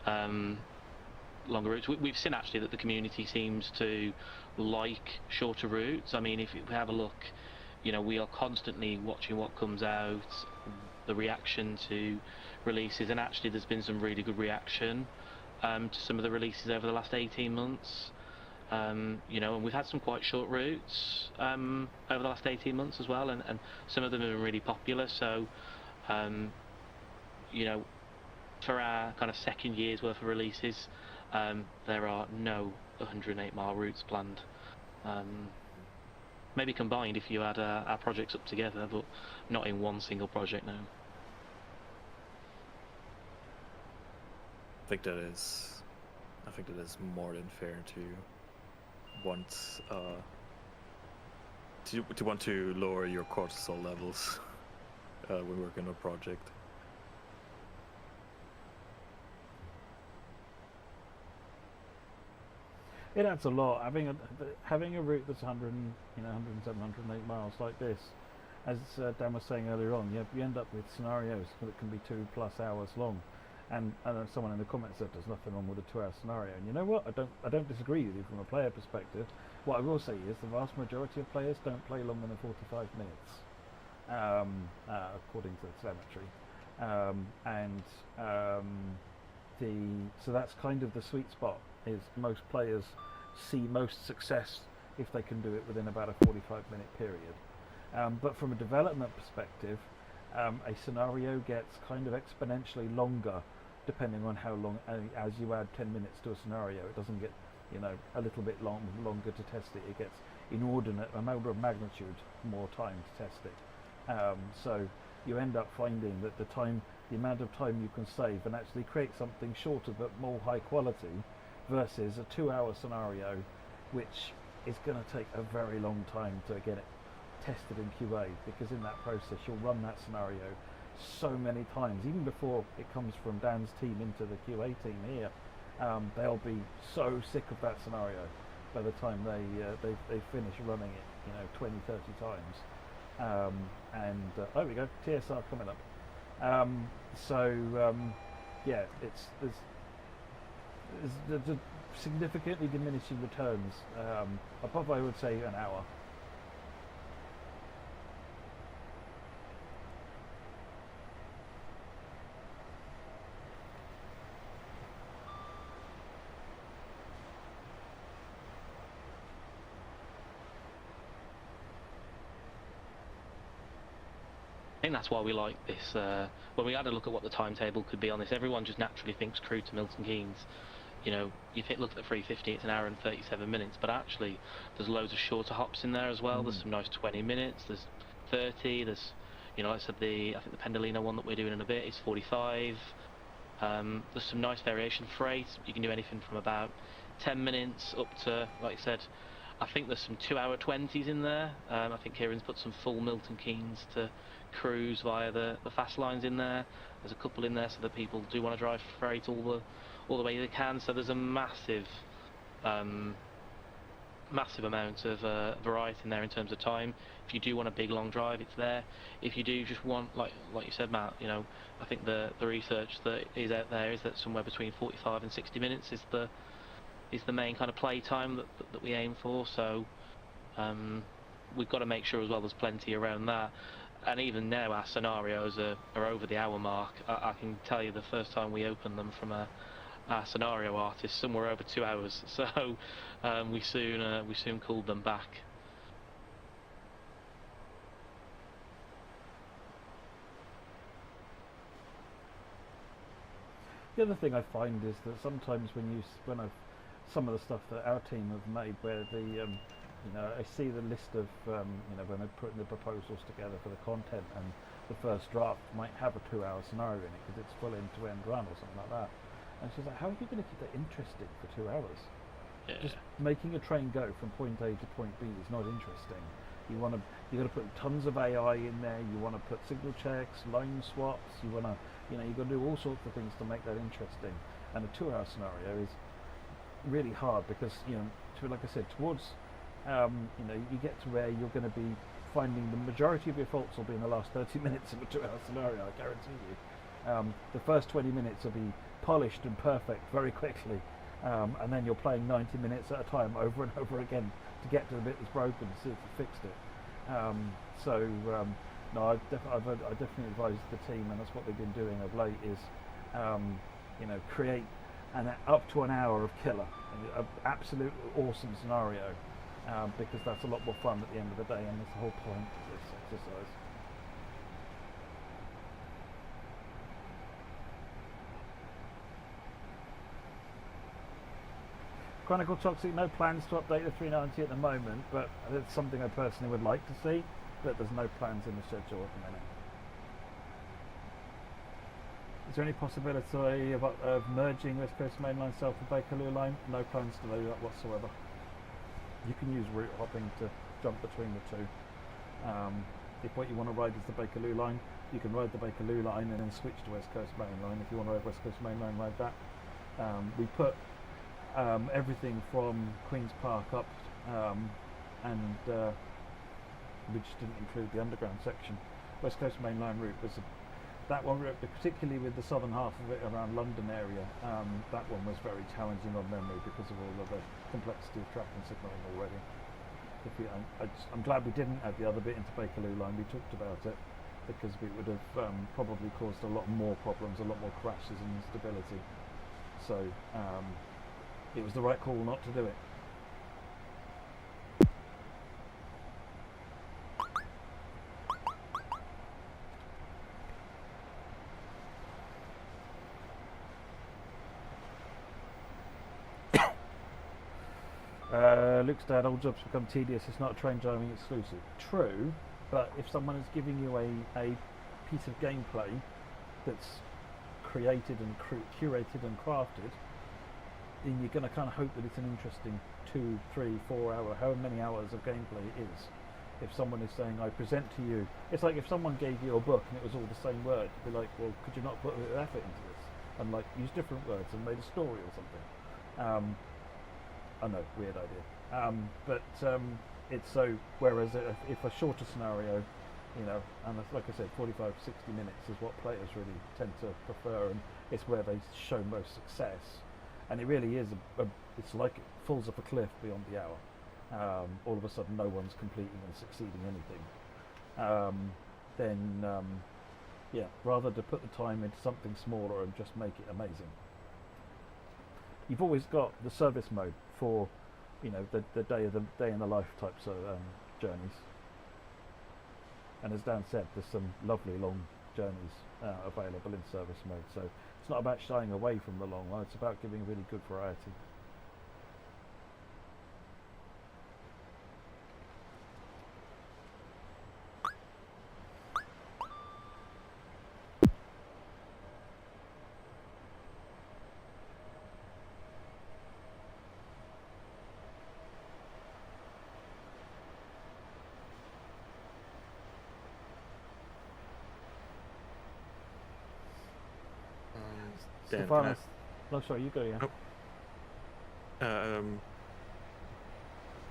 longer routes. We've seen actually that the community seems to like shorter routes. I mean, if we have a look, you know, we are constantly watching what comes out, the reaction to releases, and actually there's been some really good reaction to some of the releases over the last 18 months. You know, and we've had some quite short routes over the last 18 months as well, and some of them have been really popular. So, you know, for our kind of second year's worth of releases, there are no 108-mile routes planned. Maybe combined if you add our projects up together, but not in one single project now. I think that is more than fair to want to want to lower your cortisol levels when working on a project. It adds a lot. Having a route that's 107, 108 miles like this, as Dan was saying earlier on, you end up with scenarios that can be 2+ hours long. And someone in the comments said there's nothing wrong with a 2-hour scenario. And you know what? I don't disagree with you from a player perspective. What I will say is the vast majority of players don't play longer than 45 minutes, according to the telemetry. So that's kind of the sweet spot. Is most players see most success if they can do it within about a 45-minute period. But from a development perspective, a scenario gets kind of exponentially longer depending on how long, as you add 10 minutes to a scenario. It doesn't get, you know, a little bit longer to test it. It gets inordinate, an order of magnitude more time to test it. So you end up finding that the amount of time you can save and actually create something shorter but more high quality versus a 2-hour scenario, which is going to take a very long time to get it tested in QA, because in that process you'll run that scenario so many times, even before it comes from Dan's team into the QA team here. They'll be so sick of that scenario by the time they finish running it, you know, 20, 30 times. There we go, TSR coming up. Yeah, there's significantly diminishing returns above, I would say, an hour. I think that's why we like this. When we had a look at what the timetable could be on this, everyone just naturally thinks Crewe to Milton Keynes. You know, you've looked at 350, it's an hour and 37 minutes, but actually there's loads of shorter hops in there as well. There's some nice 20 minutes, there's 30, there's, you know, like I said, I think the Pendolino one that we're doing in a bit is 45. There's some nice variation for freight. You can do anything from about 10 minutes up to, like I said, I think there's some 2-hour 20s in there. I think Kieran's put some full Milton Keynes to Crews via the fast lines in there. There's a couple in there so that people do want to drive freight all the way they can. So there's a massive amount of variety in there in terms of time. If you do want a big long drive, it's there. If you do just want, like you said, Matt, you know, I think the research that is out there is that somewhere between 45 and 60 minutes is the main kind of play time that we aim for. So we've got to make sure as well there's plenty around that. And even now our scenarios are over the hour mark. I can tell you the first time we opened them from our scenario artist, some were over 2 hours. So we soon called them back. The other thing I find is that sometimes some of the stuff that our team have made, where you know, I see the list of, you know, when they're putting the proposals together for the content, and the first draft might have a 2-hour scenario in it because it's full end-to-end run or something like that. And she's like, how are you going to keep that interesting for 2 hours? Yeah. Just making a train go from point A to point B is not interesting. You got to put tons of AI in there. You want to put signal checks, line swaps. You got to do all sorts of things to make that interesting. And a 2-hour scenario is really hard because, you know, like I said, towards you know, you get to where you're going to be finding the majority of your faults will be in the last 30 minutes of a 2-hour scenario, I guarantee you. The first 20 minutes will be polished and perfect very quickly, and then you're playing 90 minutes at a time over and over again to get to the bit that's broken to see if you fixed it. No, I definitely advise the team, and that's what they've been doing of late, is create up to an hour of killer, an absolute awesome scenario, because that's a lot more fun at the end of the day, and that's the whole point of this exercise. Chronicle Toxic, no plans to update the 390 at the moment, but it's something I personally would like to see, but there's no plans in the schedule at the minute. Is there any possibility of merging West Coast Mainline South and Bakerloo Line? No plans to do that whatsoever. You can use route hopping to jump between the two. If what you want to ride is the Bakerloo Line, you can ride the Bakerloo Line and then switch to West Coast Mainline. If you want to ride West Coast Mainline, ride that. We put everything from Queen's Park up, which didn't include the underground section. West Coast Mainline route was that one, particularly with the southern half of it around London area. That one was very challenging on memory because of all of the complexity of track and signalling already. I'm glad we didn't add the other bit into Bakerloo Line. We talked about it because we would have probably caused a lot more problems, a lot more crashes and instability. So it was the right call not to do it. Luke's dad, old jobs become tedious, it's not a train driving exclusive. True, but if someone is giving you a piece of gameplay that's created and curated and crafted, then you're going to kind of hope that it's an interesting 2, 3, 4 hour, however many hours of gameplay it is. If someone is saying, I present to you, it's like if someone gave you a book and it was all the same word, you'd be like, well, could you not put a bit of effort into this? And like use different words and made a story or something. I know, weird idea. It's so, whereas if a shorter scenario, and like I said, 45, 60 minutes is what players really tend to prefer, and it's where they show most success. And it really is, it's like it falls off a cliff beyond the hour. All of a sudden no one's completing and succeeding anything. Rather to put the time into something smaller and just make it amazing. You've always got the service mode for, the day in the life types of journeys. And as Dan said, there's some lovely long journeys available in service mode. So it's not about shying away from the long one, it's about giving really good variety. Dan, Stephanus. No, sorry, you go, yeah. Oh.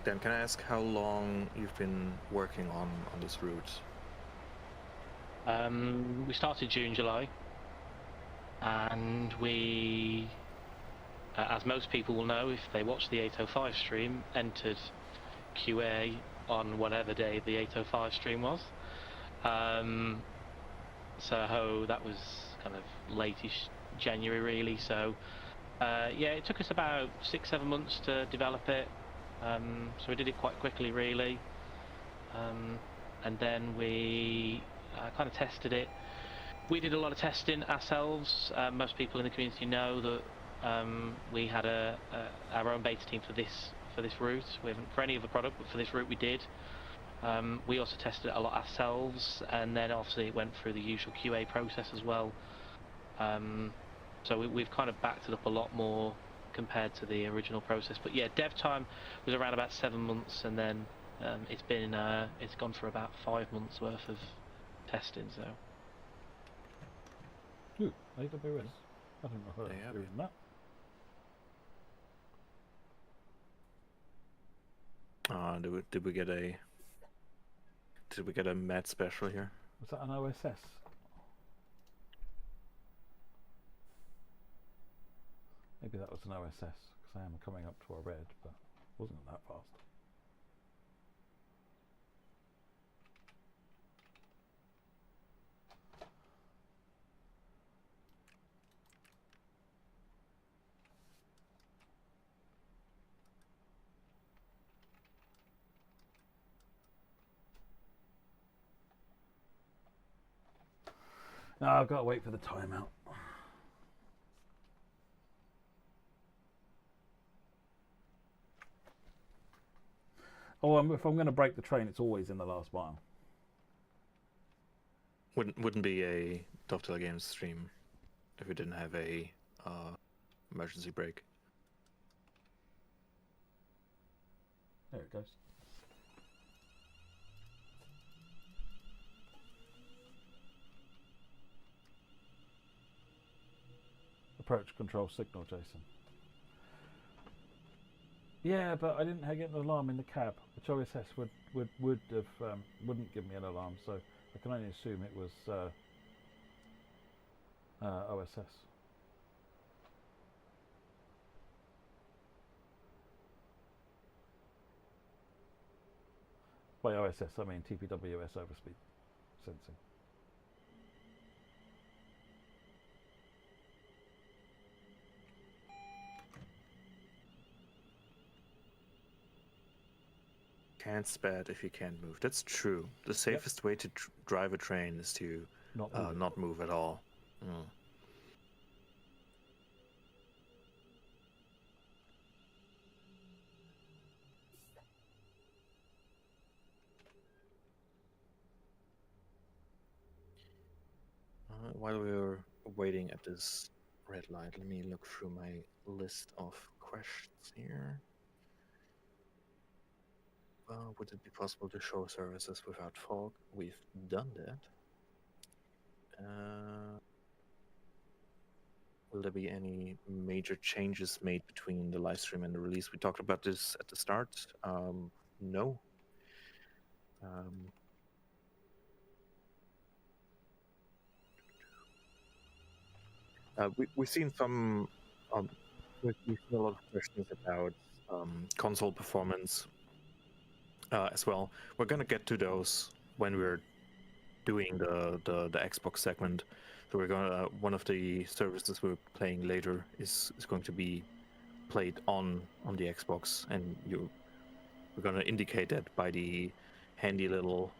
Dan, can I ask how long you've been working on this route? We started June, July, and we, as most people will know if they watch the 805 stream, entered QA on whatever day the 805 stream was. So that was kind of late-ish January really, so it took us about 6-7 months to develop it, so we did it quite quickly really, and then we kind of tested it. We did a lot of testing ourselves. Most people in the community know that we had our own beta team for this route. We haven't for any other product, but for this route we did. We also tested it a lot ourselves, and then obviously it went through the usual QA process as well. So we've kind of backed it up a lot more compared to the original process. But yeah, dev time was around about 7 months, and then it's gone for about 5 months worth of testing. So. Ooh, AWS. I don't know how to do that. Did we get a Met special here? Was that an OSS? Maybe that was an OSS, I am coming up to a red, but wasn't that fast. No, I've got to wait for the timeout. Oh, if I'm going to break the train, it's always in the last mile. Wouldn't be a Dovetail Games stream if we didn't have a emergency brake. There it goes. Approach control signal, Jason. Yeah, but I didn't get an alarm in the cab, which OSS would have wouldn't give me an alarm, so I can only assume it was OSS. By OSS, I mean TPWS overspeed sensing. Can't spad if you can't move. That's true. The safest way to drive a train is to not move at all. Mm. While we were waiting at this red light, let me look through my list of questions here. Would it be possible to show services without fog? We've done that. Will there be any major changes made between the live stream and the release? We talked about this at the start. No. We've seen some. We've seen a lot of questions about console performance as well. We're gonna get to those when we're doing the Xbox segment. So we're gonna one of the services we're playing later is going to be played on the Xbox, and we're gonna indicate that by the handy little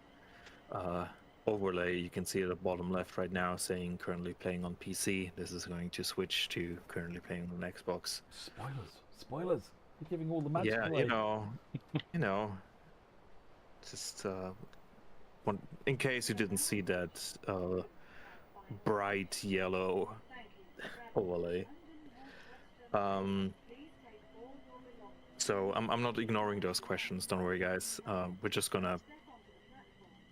overlay you can see at the bottom left right now saying currently playing on PC. This is going to switch to currently playing on Xbox. Spoilers. You're giving all the magic away. You know, just in case you didn't see that bright yellow overlay. So I'm not ignoring those questions. Don't worry, guys. We're just gonna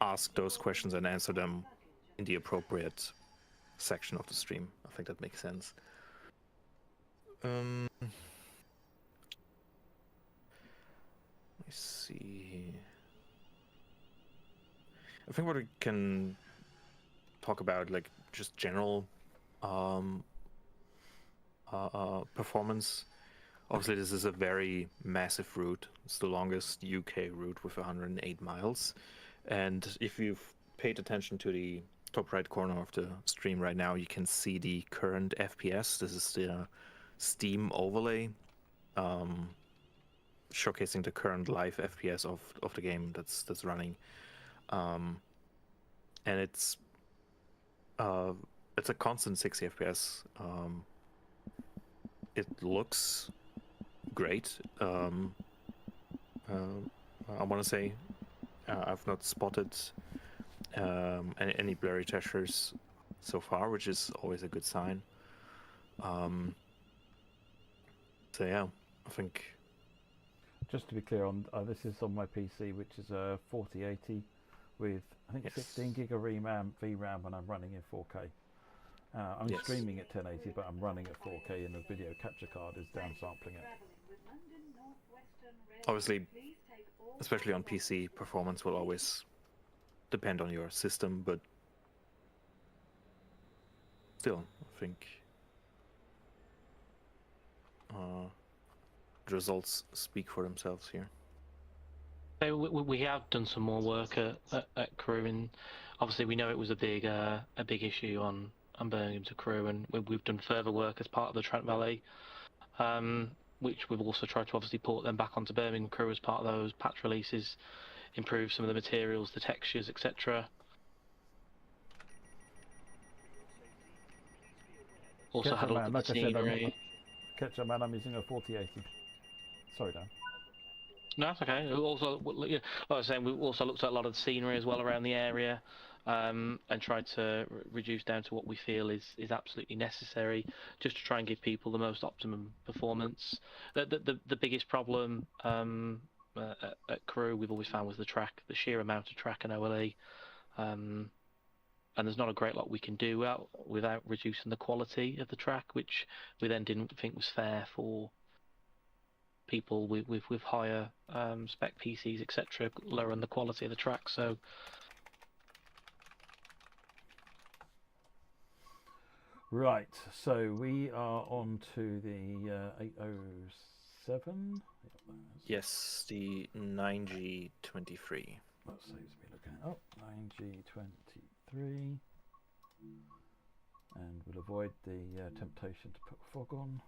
ask those questions and answer them in the appropriate section of the stream. I think that makes sense. Let me see. I think what we can talk about, like just general performance. Obviously, this is a very massive route. It's the longest UK route with 108 miles. And if you've paid attention to the top right corner of the stream right now, you can see the current FPS. This is the Steam overlay, showcasing the current live FPS of the game that's running. And it's a constant 60 FPS. It looks great. I want to say I've not spotted any blurry textures so far, which is always a good sign. So yeah, I think. Just to be clear, on this is on my PC, which is a 4080 with I think 16 gig of VRAM, and I'm running in 4K. I'm streaming at 1080, but I'm running at 4K, and the video capture card is downsampling it. Obviously, especially on PC, performance will always depend on your system, but still, I think the results speak for themselves here. So we have done some more work at Crewe, and obviously we know it was a big issue on Birmingham to Crewe, and we've done further work as part of the Trent Valley, which we've also tried to obviously port them back onto Birmingham Crewe as part of those patch releases, improve some of the materials, the textures, etc. Also had a look at the scenery. Ketchup man, I'm using a 4080. Sorry, Dan. No, that's okay. Also, like I was saying, we also looked at a lot of the scenery as well around the area, and tried to reduce down to what we feel is absolutely necessary, just to try and give people the most optimum performance. The biggest problem at Crewe we've always found was the track, the sheer amount of track and OLE. And there's not a great lot we can do without reducing the quality of the track, which we then didn't think was fair for people with higher spec PCs, etc., lowering the quality of the track. So right, so we are on to the 807. Yes, the 9G23. That saves me looking it up. 9G23. And we'll avoid the temptation to put fog on.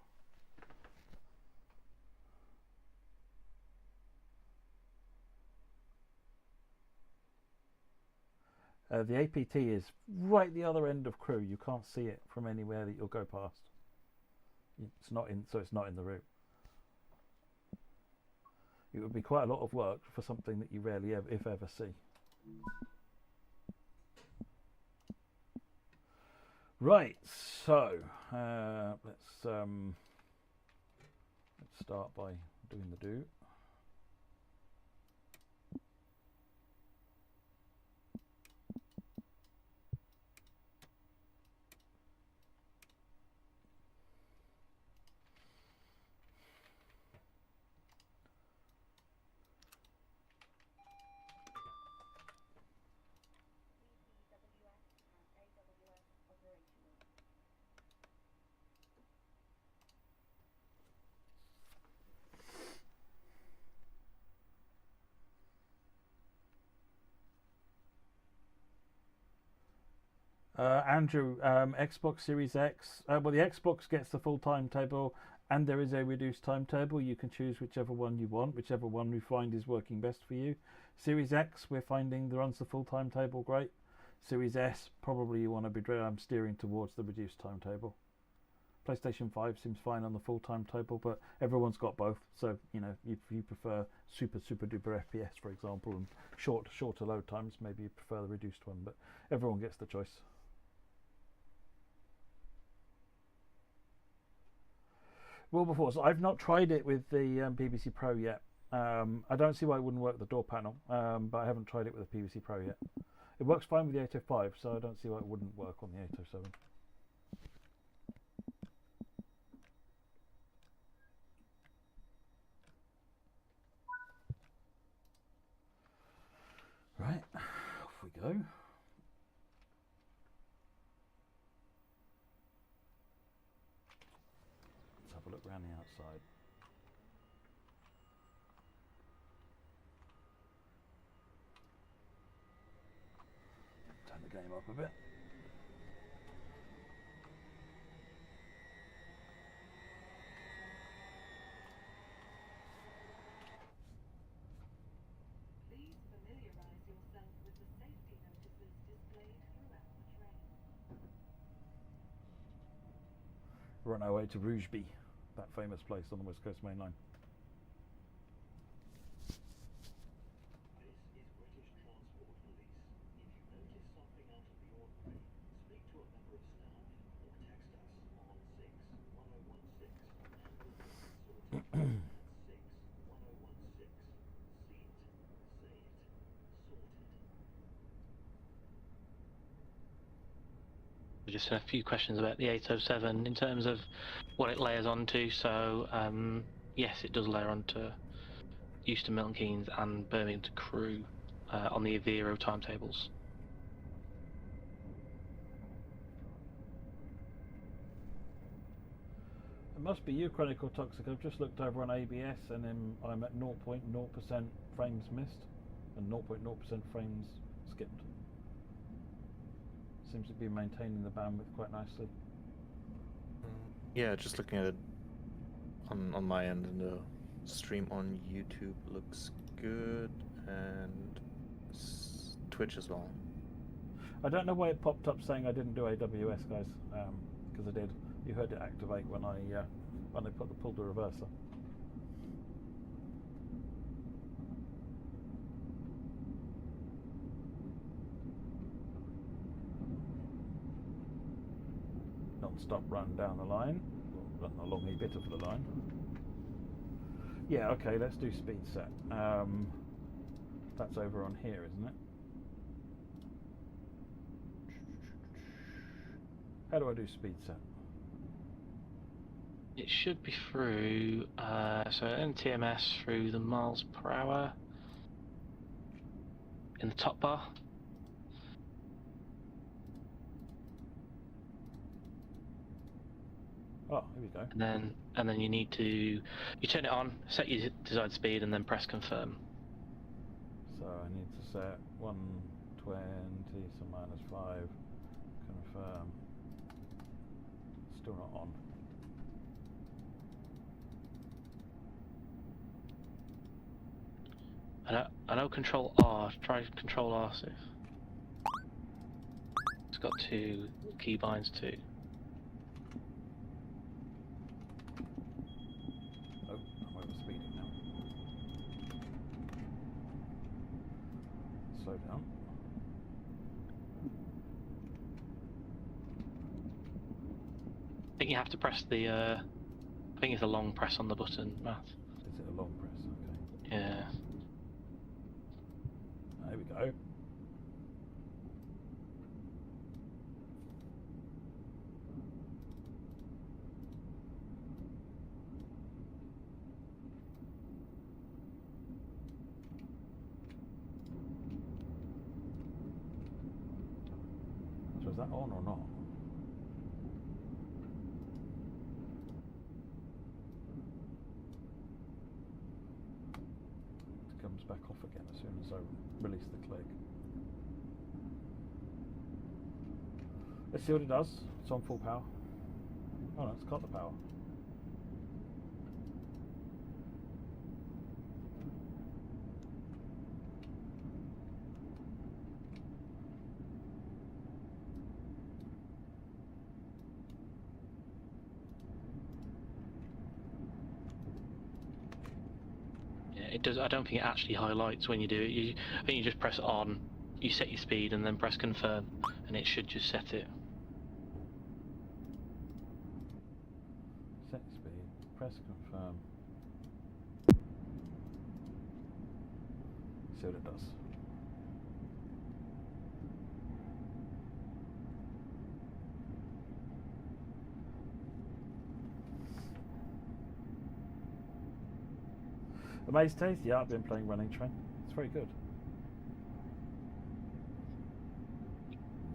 The APT is right the other end of Crewe. You can't see it from anywhere that you'll go past. It's not in, so it's not in the route. It would be quite a lot of work for something that you rarely, if ever, see. Right. So let's start by doing the do. Andrew, Xbox Series X. Well, the Xbox gets the full timetable, and there is a reduced timetable. You can choose whichever one you want, whichever one we find is working best for you. Series X, we're finding the runs the full timetable, great. Series S, probably you want to be steering towards the reduced timetable. PlayStation 5 seems fine on the full timetable, but everyone's got both. So, you know, if you prefer super duper FPS, for example, and shorter load times, maybe you prefer the reduced one, but everyone gets the choice. Wilberforce, I've not tried it with the PVC Pro yet. I don't see why it wouldn't work with the door panel, but I haven't tried it with the PVC Pro yet. It works fine with the 805, so I don't see why it wouldn't work on the 807. Right, off we go. Let's have a look around the outside. Turn the game up a bit. Please familiarize yourself with the safety notices displayed throughout the train. We're on our way to Rougeby, that famous place on the West Coast Main Line. This is British Transport Police. If you notice something out of the ordinary, speak to a member of staff or text us on 61016 and we'll get it sorted. That's 61016. See it, say it, sorted. just a few questions about the 807 in terms of what it layers onto. So yes, it does layer onto Euston, Milton Keynes and Birmingham to Crewe on the Avero timetables. must be you, Chronicle Toxic. I've just looked over on ABS and then I'm at 0.0% frames missed and 0.0% frames skipped. Seems to be maintaining the bandwidth quite nicely. Yeah, just looking at it on my end, and the stream on YouTube looks good, and Twitch as well. I don't know why it popped up saying I didn't do AWS, guys, because I did. You heard it activate when I put the pull to reverser. Non-stop run down the line, run along a bit of the line. Yeah, okay, let's do speed set. That's over on here, isn't it? How do I do speed set? It should be through, so NTMS through the miles per hour in the top bar. Oh, here we go. And then you turn it on, set your desired speed, and then press confirm. So I need to set 120, so -5, confirm. Still not on. I know Control R. Try Control R, see. It's got 2 keybinds too. Oh, I'm over speeding now. Slow down. I think you have to press the. I think it's a long press on the button, Matt. Is it a long press? Okay. Yeah. There we go. So is that on or not? It comes back off again as soon as I release the click. Let's see what it does. It's on full power. Oh no, it's got the power. Yeah, it does. I don't think it actually highlights when you do it. I think you just press on, you set your speed, and then press confirm, and it should just set it. Set speed, press confirm. See what it does. Amaze Taste? Yeah, I've been playing Running Trent. It's very good.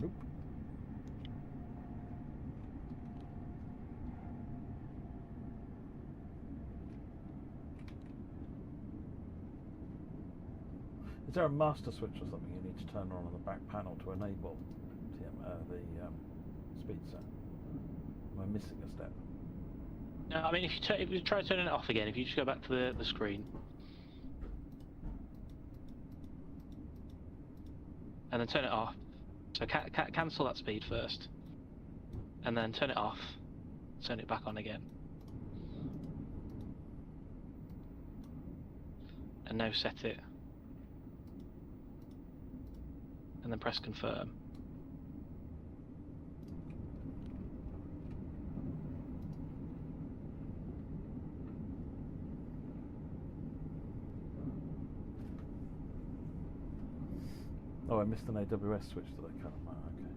Nope. Is there a master switch or something you need to turn on the back panel to enable the speed set? Am I missing a step? No, I mean if you try turning it off again, if you just go back to the screen, and then turn it off. So cancel that speed first, and then turn it off. Turn it back on again, and now set it, and then press confirm. Oh, I missed an AWS switch that I cut. Oh, okay.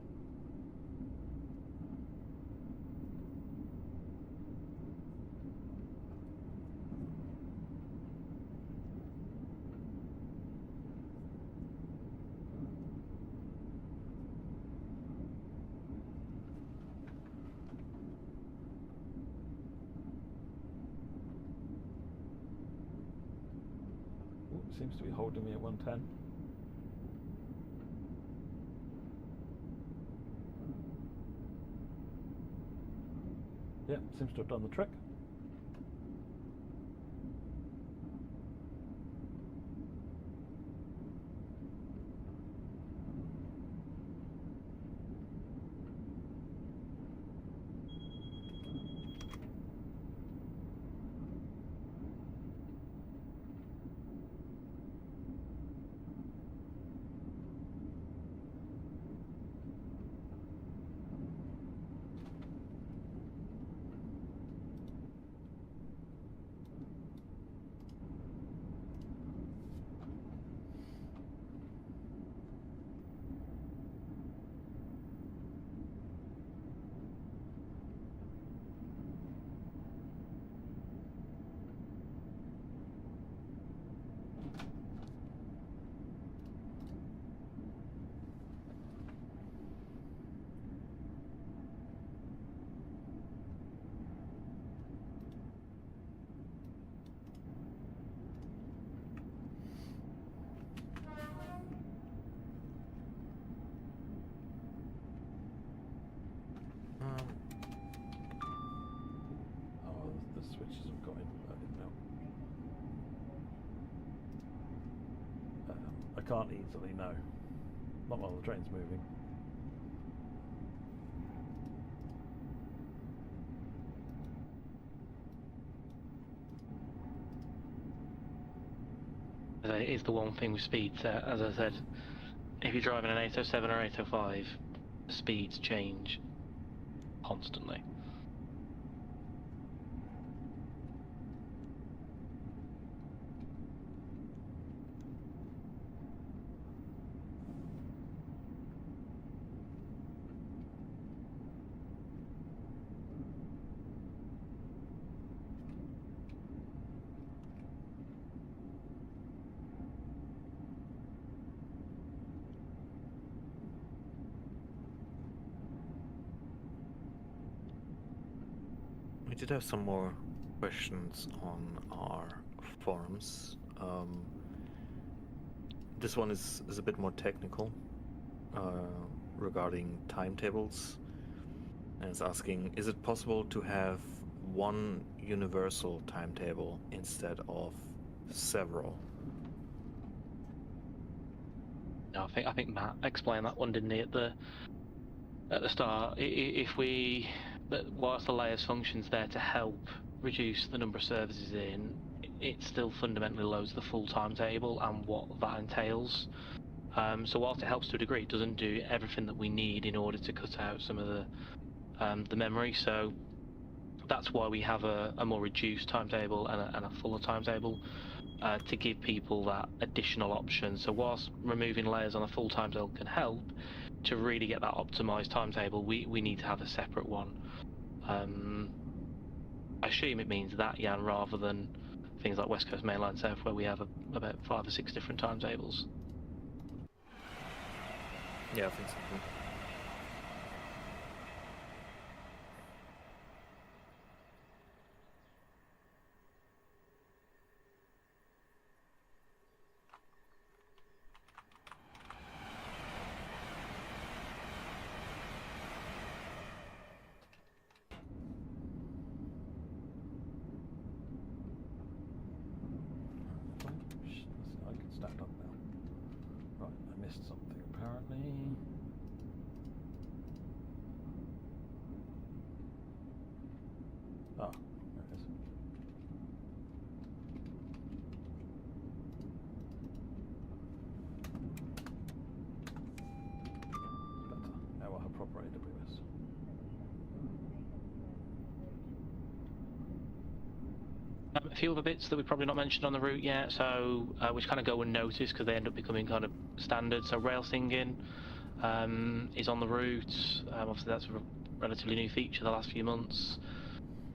seems to be holding me at 110. Yeah, seems to have done the trick. Oh, the switches have got inverted now. I can't easily know. Not while the train's moving. It is the one thing with speeds. As I said, if you're driving an 807 or 805, the speeds change constantly. We did have some more questions on our forums. This one is a bit more technical regarding timetables. And it's asking, is it possible to have one universal timetable instead of several? No, I think Matt explained that one, didn't he, at the start? If we, whilst the layers function's there to help reduce the number of services in, it still fundamentally loads the full timetable and what that entails. So whilst it helps to a degree, it doesn't do everything that we need in order to cut out some of the memory. So that's why we have a more reduced timetable and a fuller timetable. To give people that additional option. So whilst removing layers on a full timetable can help, to really get that optimized timetable, we need to have a separate one. I assume it means that, Jan, rather than things like West Coast Mainline South, where we have about 5 or 6 different timetables. Yeah, I think so. I can stand up now. Right, I missed something apparently. Ah, there it is. Better. Now we'll have proper AWS. A few other bits that we've probably not mentioned on the route yet, so which kind of go unnoticed because they end up becoming kind of standard. So rail singing is on the route. Obviously, that's a relatively new feature the last few months.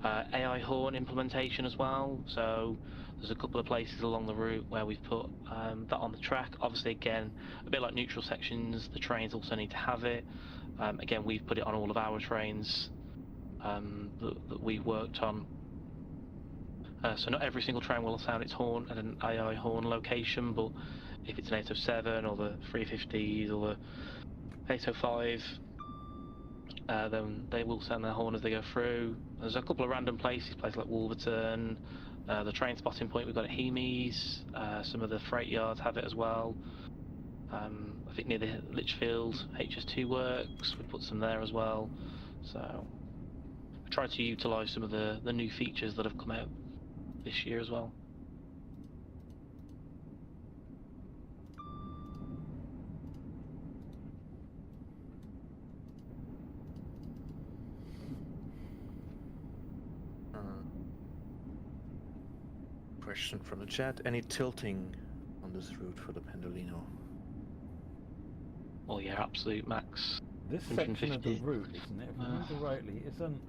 AI horn implementation as well. So there's a couple of places along the route where we've put that on the track. Obviously, again, a bit like neutral sections, the trains also need to have it. Again, we've put it on all of our trains that we've worked on. So not every single train will sound its horn at an AI horn location, but if it's an 807 or the 350s or the 805, then they will sound their horn as they go through. There's a couple of random places like Wolverton, the train spotting point we've got at Hemes, some of the freight yards have it as well. I think near the Lichfield HS2 works, we put some there as well. So we try to utilise some of the new features that have come out this year as well. Question from the chat: any tilting on this route for the Pendolino? Oh yeah, absolute max. This section of the 150. route, isn't it? If I remember rightly, isn't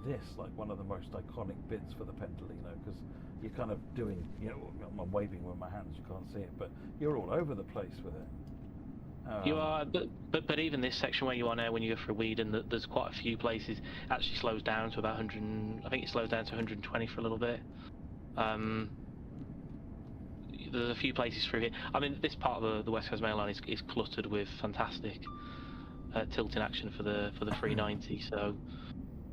this like one of the most iconic bits for the Pendolino? Because you're kind of doing, you know, I'm waving with my hands, you can't see it, but you're all over the place with it. You are, but even this section where you are now, when you go through Weedon, there's quite a few places. It actually slows down to about 100. I think it slows down to 120 for a little bit. There's a few places through here. I mean, this part of the West Coast Main Line is cluttered with fantastic tilting action for the 390. So,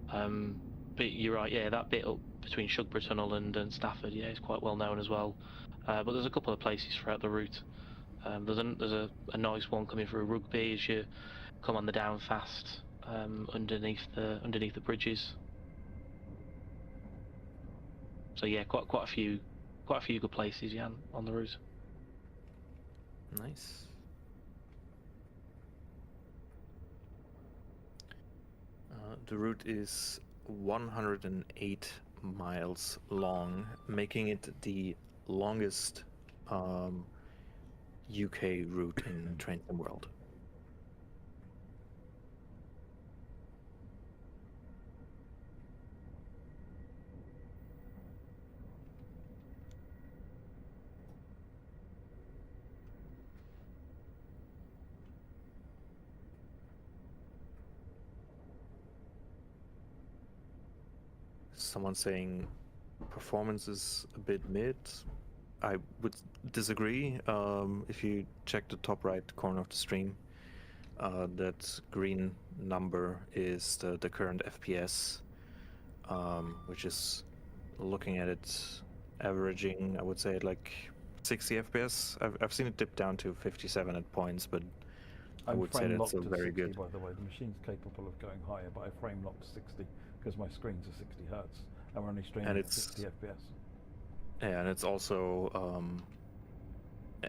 but you're right. Yeah, that bit up between Shugborough Tunnel and Stafford, yeah, is quite well known as well. But there's a couple of places throughout the route. There's a nice one coming through Rugby as you come on the down fast underneath the bridges. So yeah, quite a few good places, Jan, on the route. Nice. The route is 108 miles long, making it the longest UK route in train sim world. Someone saying performance is a bit mid. I would disagree. If you check the top right corner of the stream, that green number is the current FPS, which is, looking at it, averaging, I would say, like 60 FPS. I've seen it dip down to 57 at points, but I would say that's a very good. By the way, the machine's capable of going higher, but I frame locked 60 because my screens are 60 hertz and we're only streaming at 60 FPS. Yeah, and it's also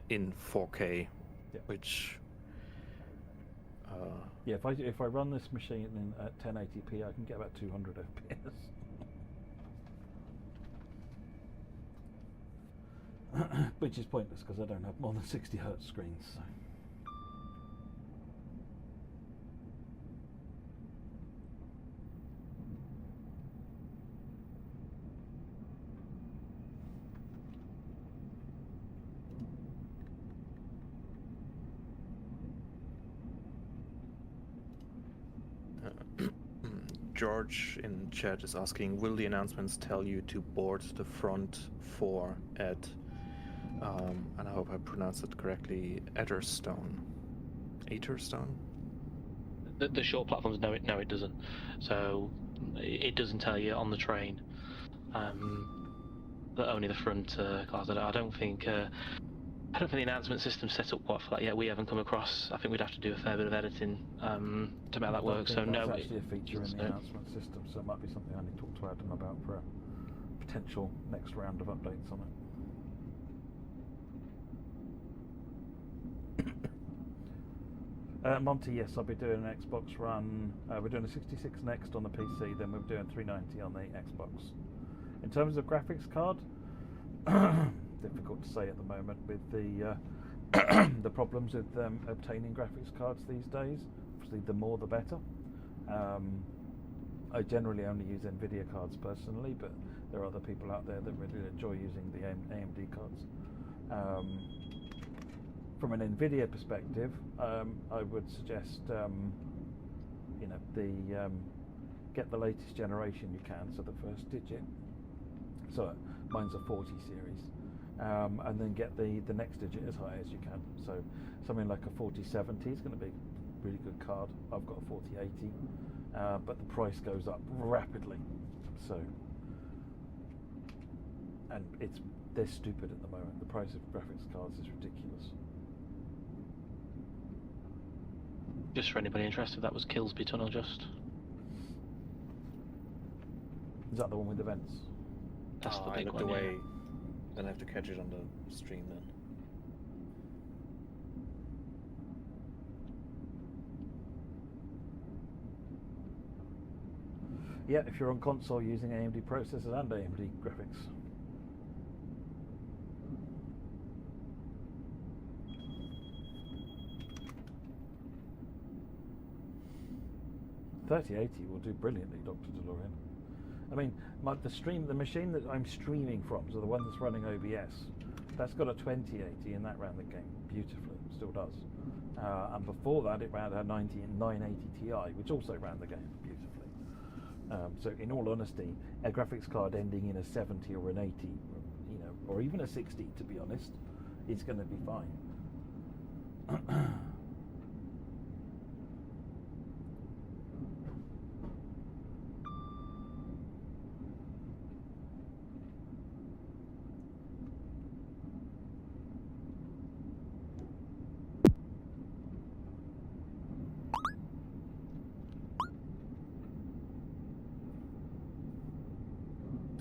in 4K, Yep. which. Yeah, if I run this machine in at 1080p, I can get about 200 FPS. Which is pointless because I don't have more than 60 hertz screens. So. George in chat is asking, will the announcements tell you to board the front 4 at, and I hope I pronounced it correctly, Atherstone? The short platforms, no, it doesn't. So it doesn't tell you on the train that only the front cars. I don't think the announcement system's set up quite for that yet. We haven't come across. I think we'd have to do a fair bit of editing to make that work. So no, it's actually a feature in the announcement system, so it might be something I need to talk to Adam about for a potential next round of updates on it. Monty, yes, I'll be doing an Xbox run. We're doing a 66 next on the PC, then we're doing 390 on the Xbox. In terms of graphics card, difficult to say at the moment with the the problems with obtaining graphics cards these days. Obviously, the more the better. I generally only use NVIDIA cards personally, but there are other people out there that really enjoy using the AMD cards. From an NVIDIA perspective, I would suggest get the latest generation you can, so the first digit So mine's a 40 series, and then get the next digit as high as you can. So something like a 4070 is going to be a really good card. I've got a 4080, but the price goes up rapidly. So, and they're stupid at the moment. The price of graphics cards is ridiculous. Just for anybody interested, that was Kilsby Tunnel just. Is that the one with the vents? That's the I big looked one. away. Yeah. Then I have to catch it on the stream then. Yeah, if you're on console using AMD processors and AMD graphics. $3080 will do brilliantly, Dr. DeLorean. I mean, the machine that I'm streaming from, so the one that's running OBS, that's got a 2080 and that ran the game beautifully, still does. And before that, it ran a 980 Ti, which also ran the game beautifully. So, in all honesty, a graphics card ending in a 70 or an 80, or even a 60, to be honest, is going to be fine.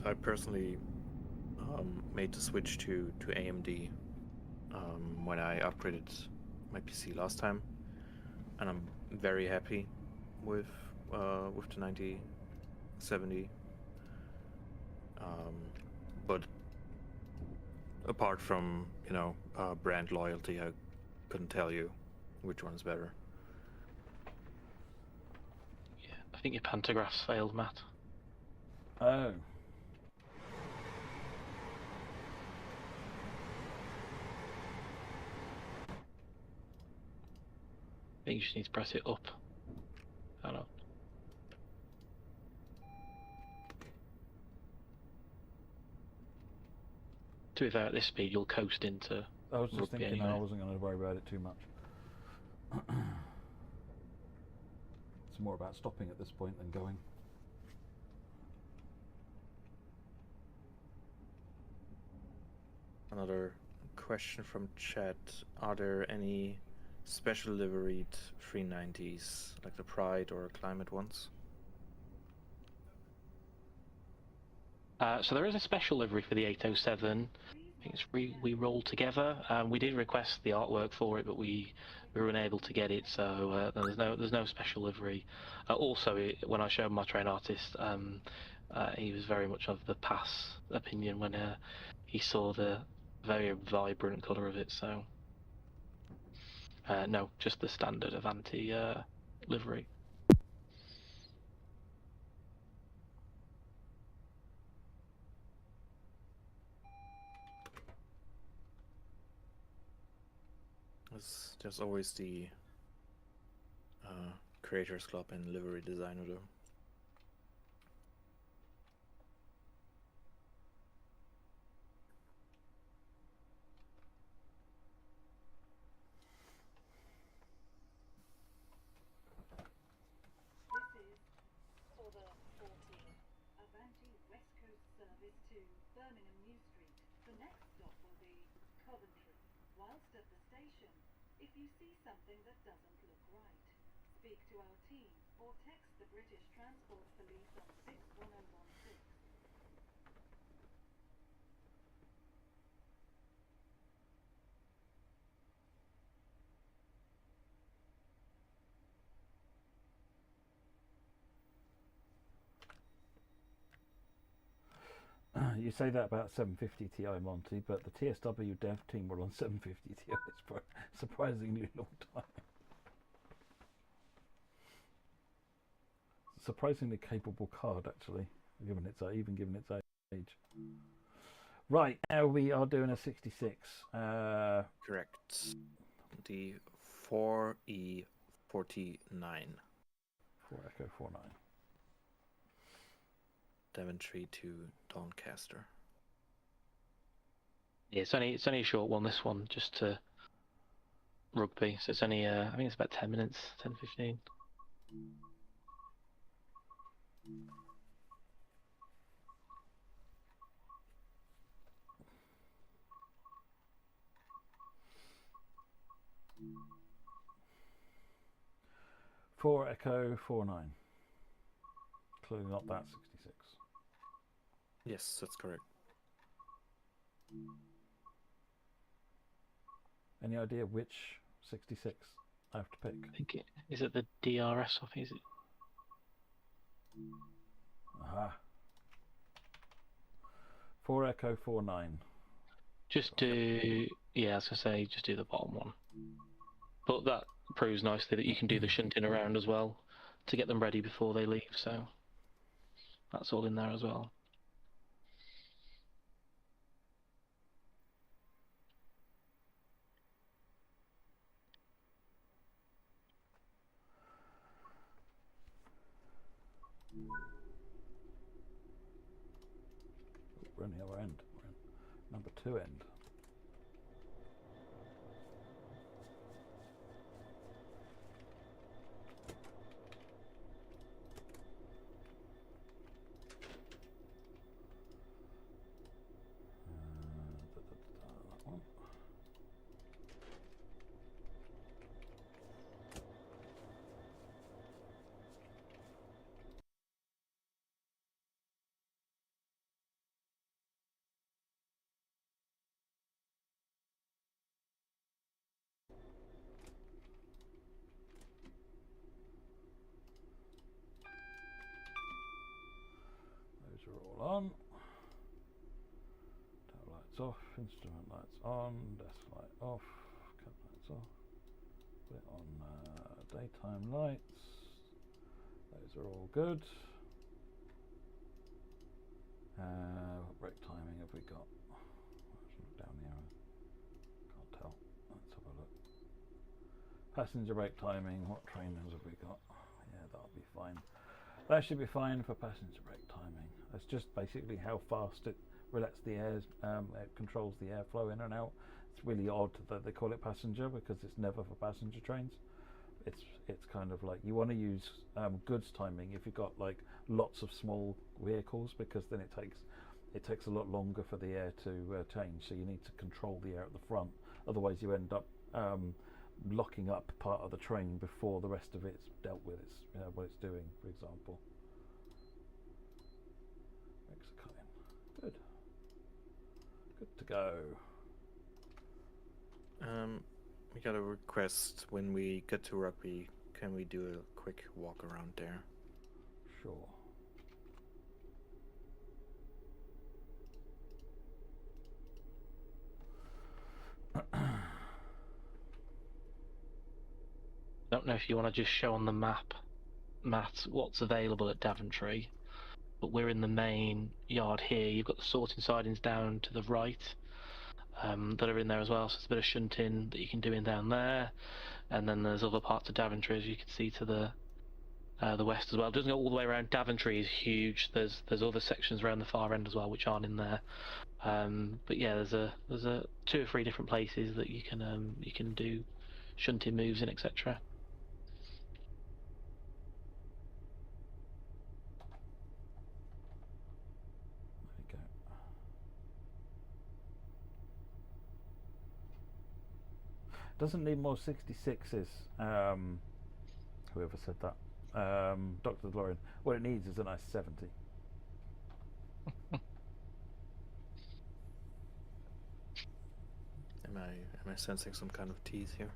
I personally made the switch to AMD when I upgraded my PC last time, and I'm very happy with the 9070. But apart from brand loyalty, I couldn't tell you which one's better. Yeah, I think your pantographs failed, Matt. Oh. I think you just need to press it up. I don't know. To be fair, at this speed, you'll coast into. I was just rugby thinking anyway. I wasn't going to worry about it too much. It's more about stopping at this point than going. Another question from chat: are there any special liveried 390s like the Pride or Climate ones? So there is a special livery for the 807. I think it's we rolled together. We did request the artwork for it, but we were unable to get it. So there's no special livery. Also, when I showed my train artist, he was very much of the pass opinion when he saw the very vibrant colour of it. So no, just the standard Avanti livery. There's always the Creators Club and livery designer though. This is for the 14 Avanti West Coast service to Birmingham New Street. The next stop will be Coventry. Whilst at the station, if you see something that doesn't look right, speak to our team or text the British Transport Police on 61016. You say that about 750 Ti, Monty, but the TSW dev team were on 750 Ti for a surprisingly long time. Surprisingly capable card, actually, given its age. Right, now we are doing a 66. Correct. The 4E49. 4 Echo 49. Daventry to Doncaster. Yeah, it's only a short one. This one just to rugby, so it's only I think it's about 10 minutes, 10-15. Four Echo 49. Clearly not that 66. Yes, that's correct. Any idea which 66 I have to pick? I think is it the DRS off? Is it? Aha. 4 Echo 49. Just do yeah, I was gonna say just do the bottom one. But that proves nicely that you can do the shunting around as well to get them ready before they leave. So that's all in there as well. We're in the other end. We're in number 2 end. That one. Those are all on. Tail lights off, instrument lights on, desk light off, cab lights off. Put it on daytime lights. Those are all good. What brake timing have we got? Down the arrow. Can't tell. Let's have a look. Passenger brake timing. What trainers have we got? Yeah, that'll be fine. That should be fine for passenger brake timing. That's just basically how fast it lets the air, it controls the airflow in and out. It's really odd that they call it passenger because it's never for passenger trains. It's kind of like you want to use goods timing if you've got like lots of small vehicles, because then it takes a lot longer for the air to change. So you need to control the air at the front. Otherwise, you end up locking up part of the train before the rest of it's dealt with. It's what it's doing, for example. Brakes are cutting. Good. Good to go. We got a request when we get to rugby. Can we do a quick walk around there? Sure. I don't know if you want to just show on the map, Matt, what's available at Daventry, but we're in the main yard here. You've got the sorting sidings down to the right that are in there as well, so there's a bit of shunting that you can do in down there, and then there's other parts of Daventry, as you can see, to the west as well. It doesn't go all the way around. Daventry is huge. There's other sections around the far end as well which aren't in there. But yeah, there's a 2 or 3 different places that you can do shunting moves in, etc. There you go. Doesn't need more 66s. Whoever said that. Dr. DeLorean. What it needs is a nice 70. Am I sensing some kind of tease here?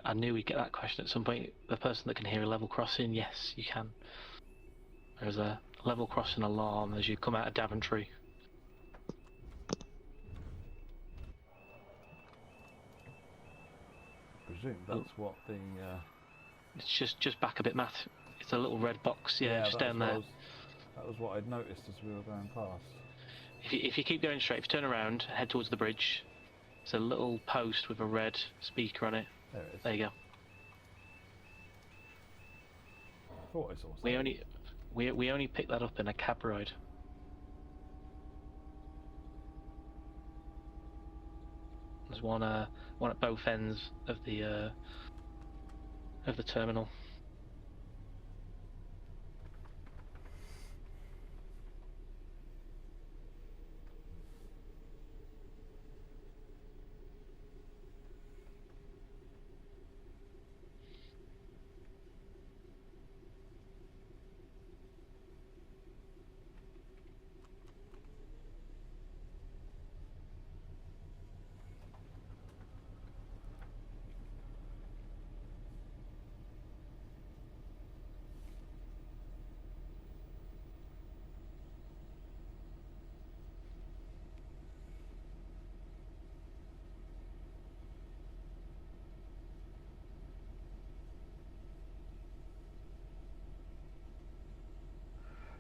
I knew we'd get that question at some point. The person that can hear a level crossing, yes, you can. There's a level crossing alarm as you come out of Daventry. I presume that's what the. It's just back a bit, Matt. It's a little red box, yeah, just that down was there. that was what I'd noticed as we were going past. If you keep going straight, if you turn around, head towards the bridge, it's a little post with a red speaker on it. There it is. There you go. I thought I saw something. We only picked that up in a cab ride. There's one at both ends of the terminal.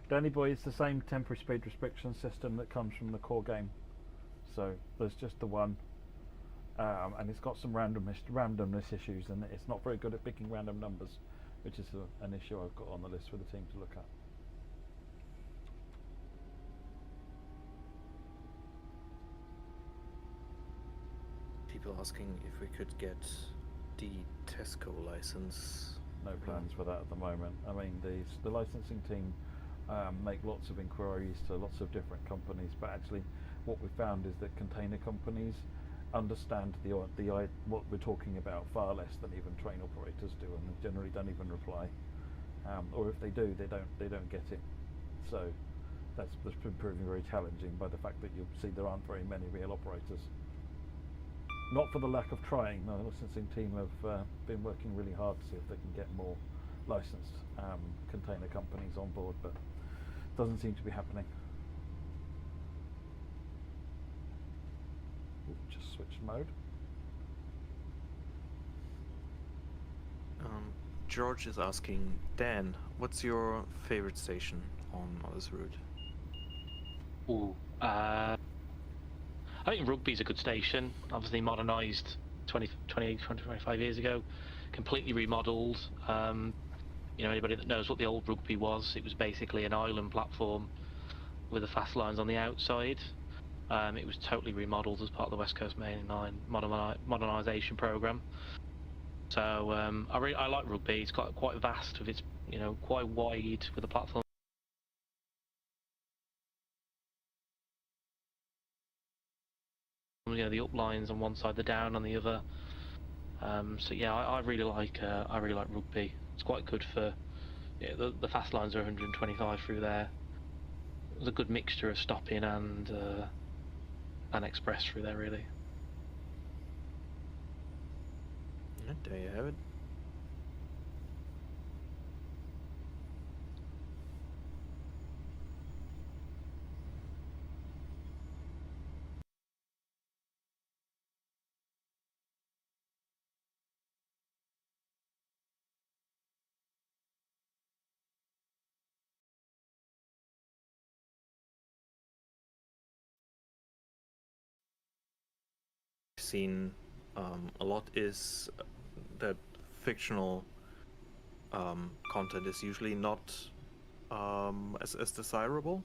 Danny Boy, it's the same temporary speed restriction system that comes from the core game. So there's just the one, and it's got some randomness issues, and it's not very good at picking random numbers, which is an issue I've got on the list for the team to look at. People asking if we could get the Tesco license. No plans for that at the moment. I mean, the licensing team make lots of inquiries to lots of different companies, but actually what we found is that container companies understand what we're talking about far less than even train operators do, and they generally don't even reply, or if they do, they don't get it. So that's been proving very challenging by the fact that you see there aren't very many real operators. Not for the lack of trying. The licensing team have been working really hard to see if they can get more licensed container companies on board, but doesn't seem to be happening. Ooh, just switched mode. George is asking, Dan, what's your favorite station on this route? Ooh, I think Rugby's a good station. Obviously modernised 25 years ago, completely remodelled. You know, anybody that knows what the old Rugby was, it was basically an island platform with the fast lines on the outside. It was totally remodelled as part of the West Coast Main Line modernisation programme. So I like Rugby. It's quite vast with its, you know, quite wide with the platform. You know, the up lines on one side, the down on the other. So yeah, I really like Rugby. It's quite good for. Yeah, the fast lines are 125 through there. There's a good mixture of stopping and express through there, really. Yeah, there you have it. Seen a lot is that fictional content is usually not as desirable.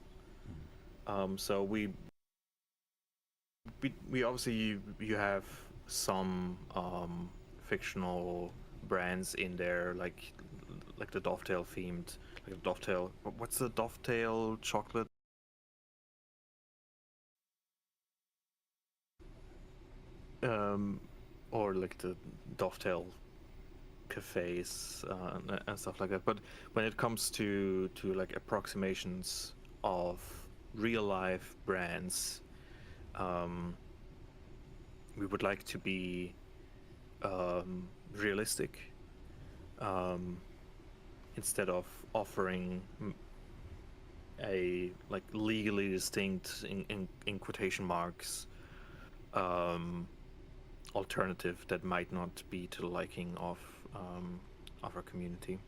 So we obviously you have some fictional brands in there, like the Dovetail themed, like Dovetail. What's the Dovetail chocolate? Or like the Dovetail cafes and stuff like that. But when it comes to like approximations of real life brands, we would like to be realistic, instead of offering a like legally distinct in quotation marks alternative that might not be to the liking of our community.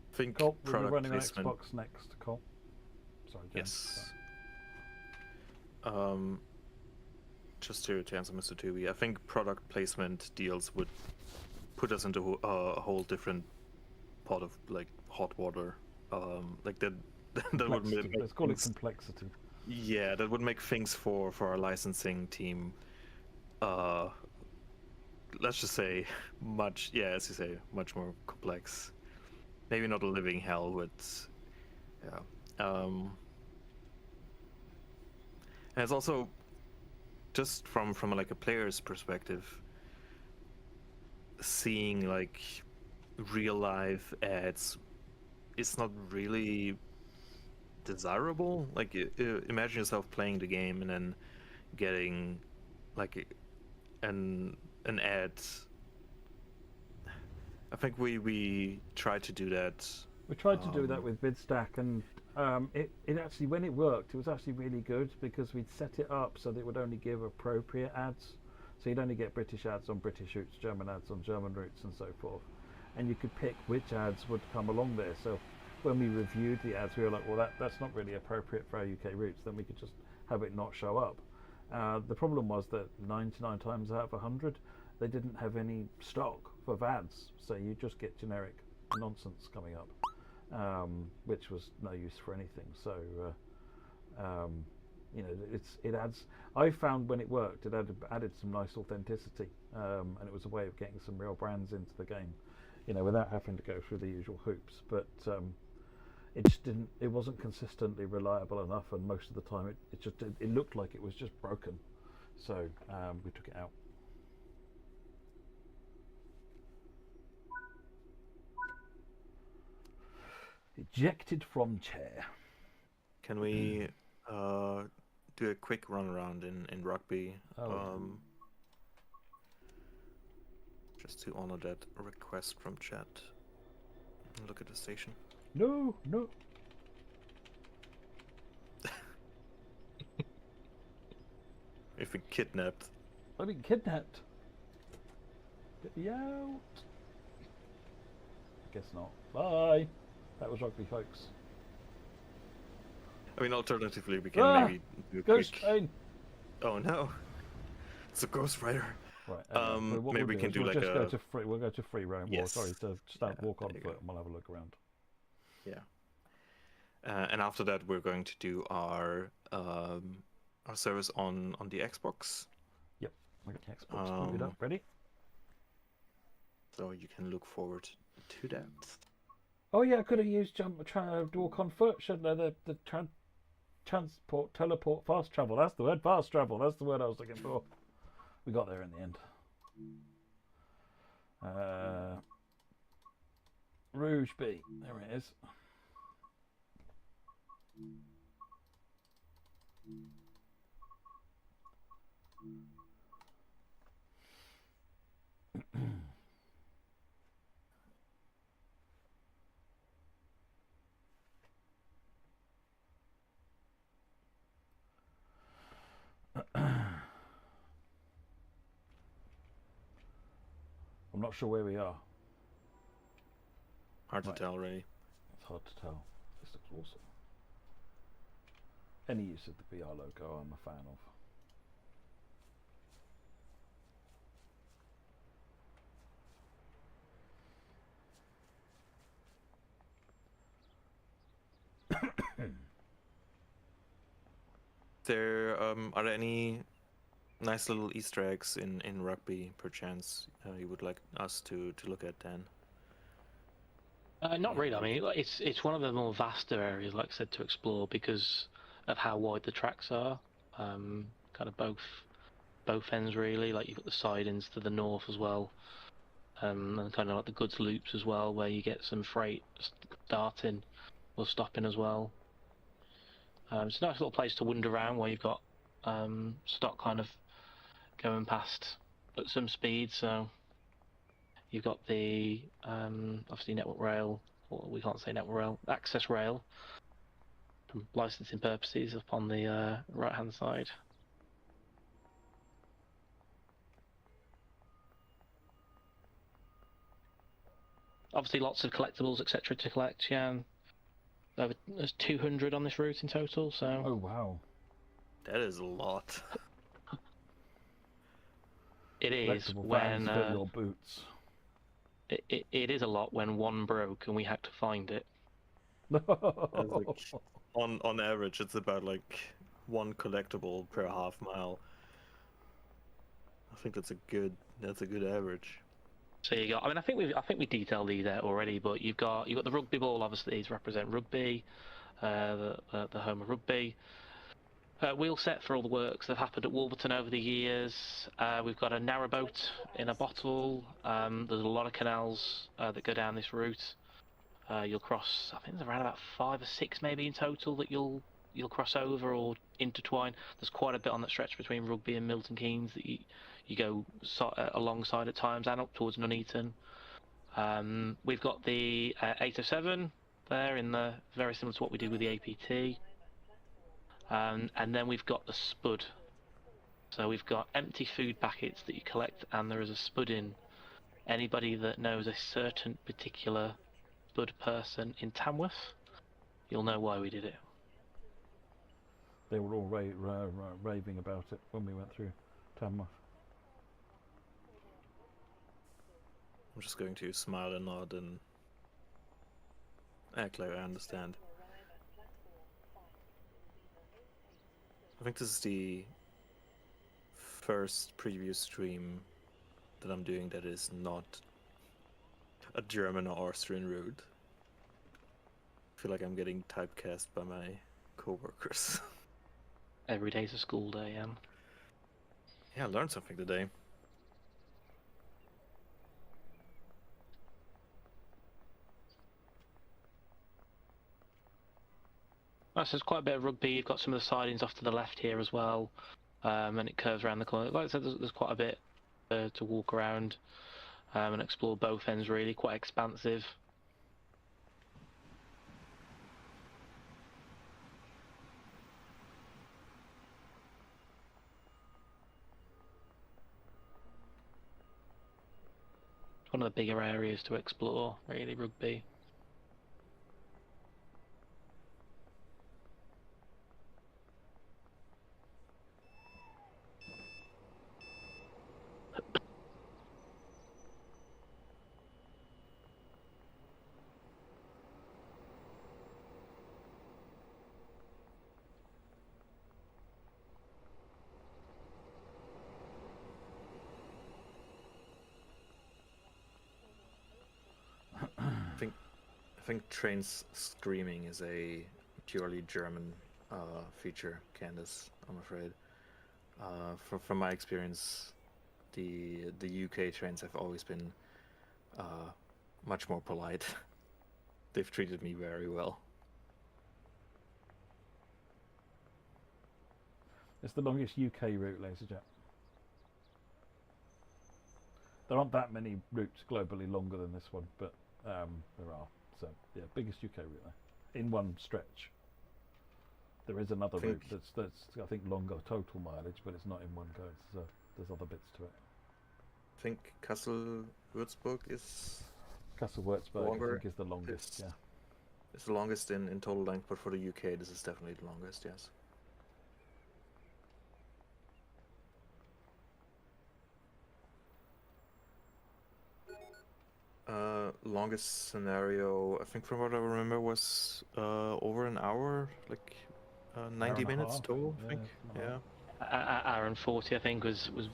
I think Cole, we'll be product running on placement. Xbox next, Cole. Sorry, James. Yes. Just to answer Mr. Tooby, I think product placement deals would put us into a whole different pot of like hot water. Like that that would Complexity. make Let's call it things, complexity. yeah, that would make things for our licensing team, let's just say much, yeah, as you say, much more complex. Maybe not a living hell, but yeah. And it's also just from like a player's perspective, seeing like real life ads is not really desirable. Like imagine yourself playing the game and then getting like an ad. I think we tried to do that. We tried to do that with BidStack, and it actually, when it worked, it was actually really good because we'd set it up so that it would only give appropriate ads. So you'd only get British ads on British routes, German ads on German routes, and so forth. And you could pick which ads would come along there. So when we reviewed the ads, we were like, well, that's not really appropriate for our UK routes. Then we could just have it not show up. The problem was that 99 times out of 100, they didn't have any stock for ads. So you just get generic nonsense coming up. Which was no use for anything. So, you know, it adds. I found when it worked, it added some nice authenticity, and it was a way of getting some real brands into the game, you know, without having to go through the usual hoops. But it just didn't. It wasn't consistently reliable enough, and most of the time, it looked like it was just broken. So we took it out. Ejected from chair. Can we do a quick run around in rugby? Just to honor that request from chat. Look at the station. No. If we kidnapped. I've been kidnapped. Get me out. I guess not. Bye. That was rugby, folks. I mean, alternatively, we can maybe do a Ghost quick. train. Oh no, it's a Ghost Rider. Right. Maybe we can do like just a. go to free. We'll go to free roam. Yes. Sorry, to walk on there you foot, go. and we'll have a look around. Yeah. And after that, we're going to do our service on the Xbox. Yep. I got the Xbox booted up, ready. So you can look forward to that. Oh yeah, I could have used walk on foot, shouldn't I? The transport, teleport, fast travel. That's the word. Fast travel. That's the word I was looking for. We got there in the end. Rouge B. There it is. I'm not sure where we are. Hard to tell, really. It's hard to tell. This looks awesome. Any use of the BR logo I'm a fan of. Are there any nice little Easter eggs in rugby, perchance, you would like us to look at, Dan? Not Yeah, really. I like- mean, it's one of the more vaster areas, like I said, to explore because of how wide the tracks are. Kind of both ends really. Like you've got the sidings to the north as well, and kind of like the goods loops as well, where you get some freight starting or stopping as well. It's a nice little place to wander around where you've got stock kind of going past at some speed. So you've got the obviously network rail, or we can't say network rail, access rail, for licensing purposes up on the right hand side. Obviously lots of collectibles, etc. to collect, yeah. There's 200 on this route in total, so... Oh wow. That is a lot. It is Collectible when... fans fill your boots. It is a lot when one broke and we had to find it. That's like, on average, it's about like one collectible per half mile. I think that's a good average. So you got, I mean, I think we detailed these out already, but you've got the rugby ball. Obviously, these represent rugby, the home of rugby. Wheel set for all the works that have happened at Wolverton over the years. We've got a narrowboat in a bottle. There's a lot of canals that go down this route. You'll cross, I think there's around about 5 or 6 maybe in total that you'll cross over or intertwine. There's quite a bit on that stretch between Rugby and Milton Keynes that you go alongside at times and up towards Nuneaton. We've got the 807 there in the very similar to what we did with the APT. And then we've got the spud. So we've got empty food packets that you collect, and there is a spud in. Anybody that knows a certain particular spud person in Tamworth, you'll know why we did it. They were all raving about it when we went through Tamworth. I'm just going to smile and nod and act like I understand. I think this is the first preview stream that I'm doing that is not a German or Austrian route. I feel like I'm getting typecast by my co-workers. Every day's a school day, Yeah, I learned something today. So there's quite a bit of rugby. You've got some of the sidings off to the left here as well, and it curves around the corner. Like I said, there's quite a bit to walk around and explore both ends. Really, quite expansive. It's one of the bigger areas to explore. Really, rugby. I think trains screaming is a purely German feature, Candace, I'm afraid. From my experience, the UK trains have always been much more polite. They've treated me very well. It's the longest UK route, ladies and gentlemen. There aren't that many routes globally longer than this one, but there are. So, yeah, biggest UK route there. In one stretch. There is another route that's I think longer total mileage, but it's not in one go. So there's other bits to it. I think Kassel-Würzburg is Kassel-Würzburg, longer. I think, is the longest. Yeah. It's the longest in total length, but for the UK, this is definitely the longest. Yes. longest scenario, I think from what I remember, was over an hour, like 90 and a minutes half, total, I yeah, think. something like Yeah. Hour and 40, I think, was the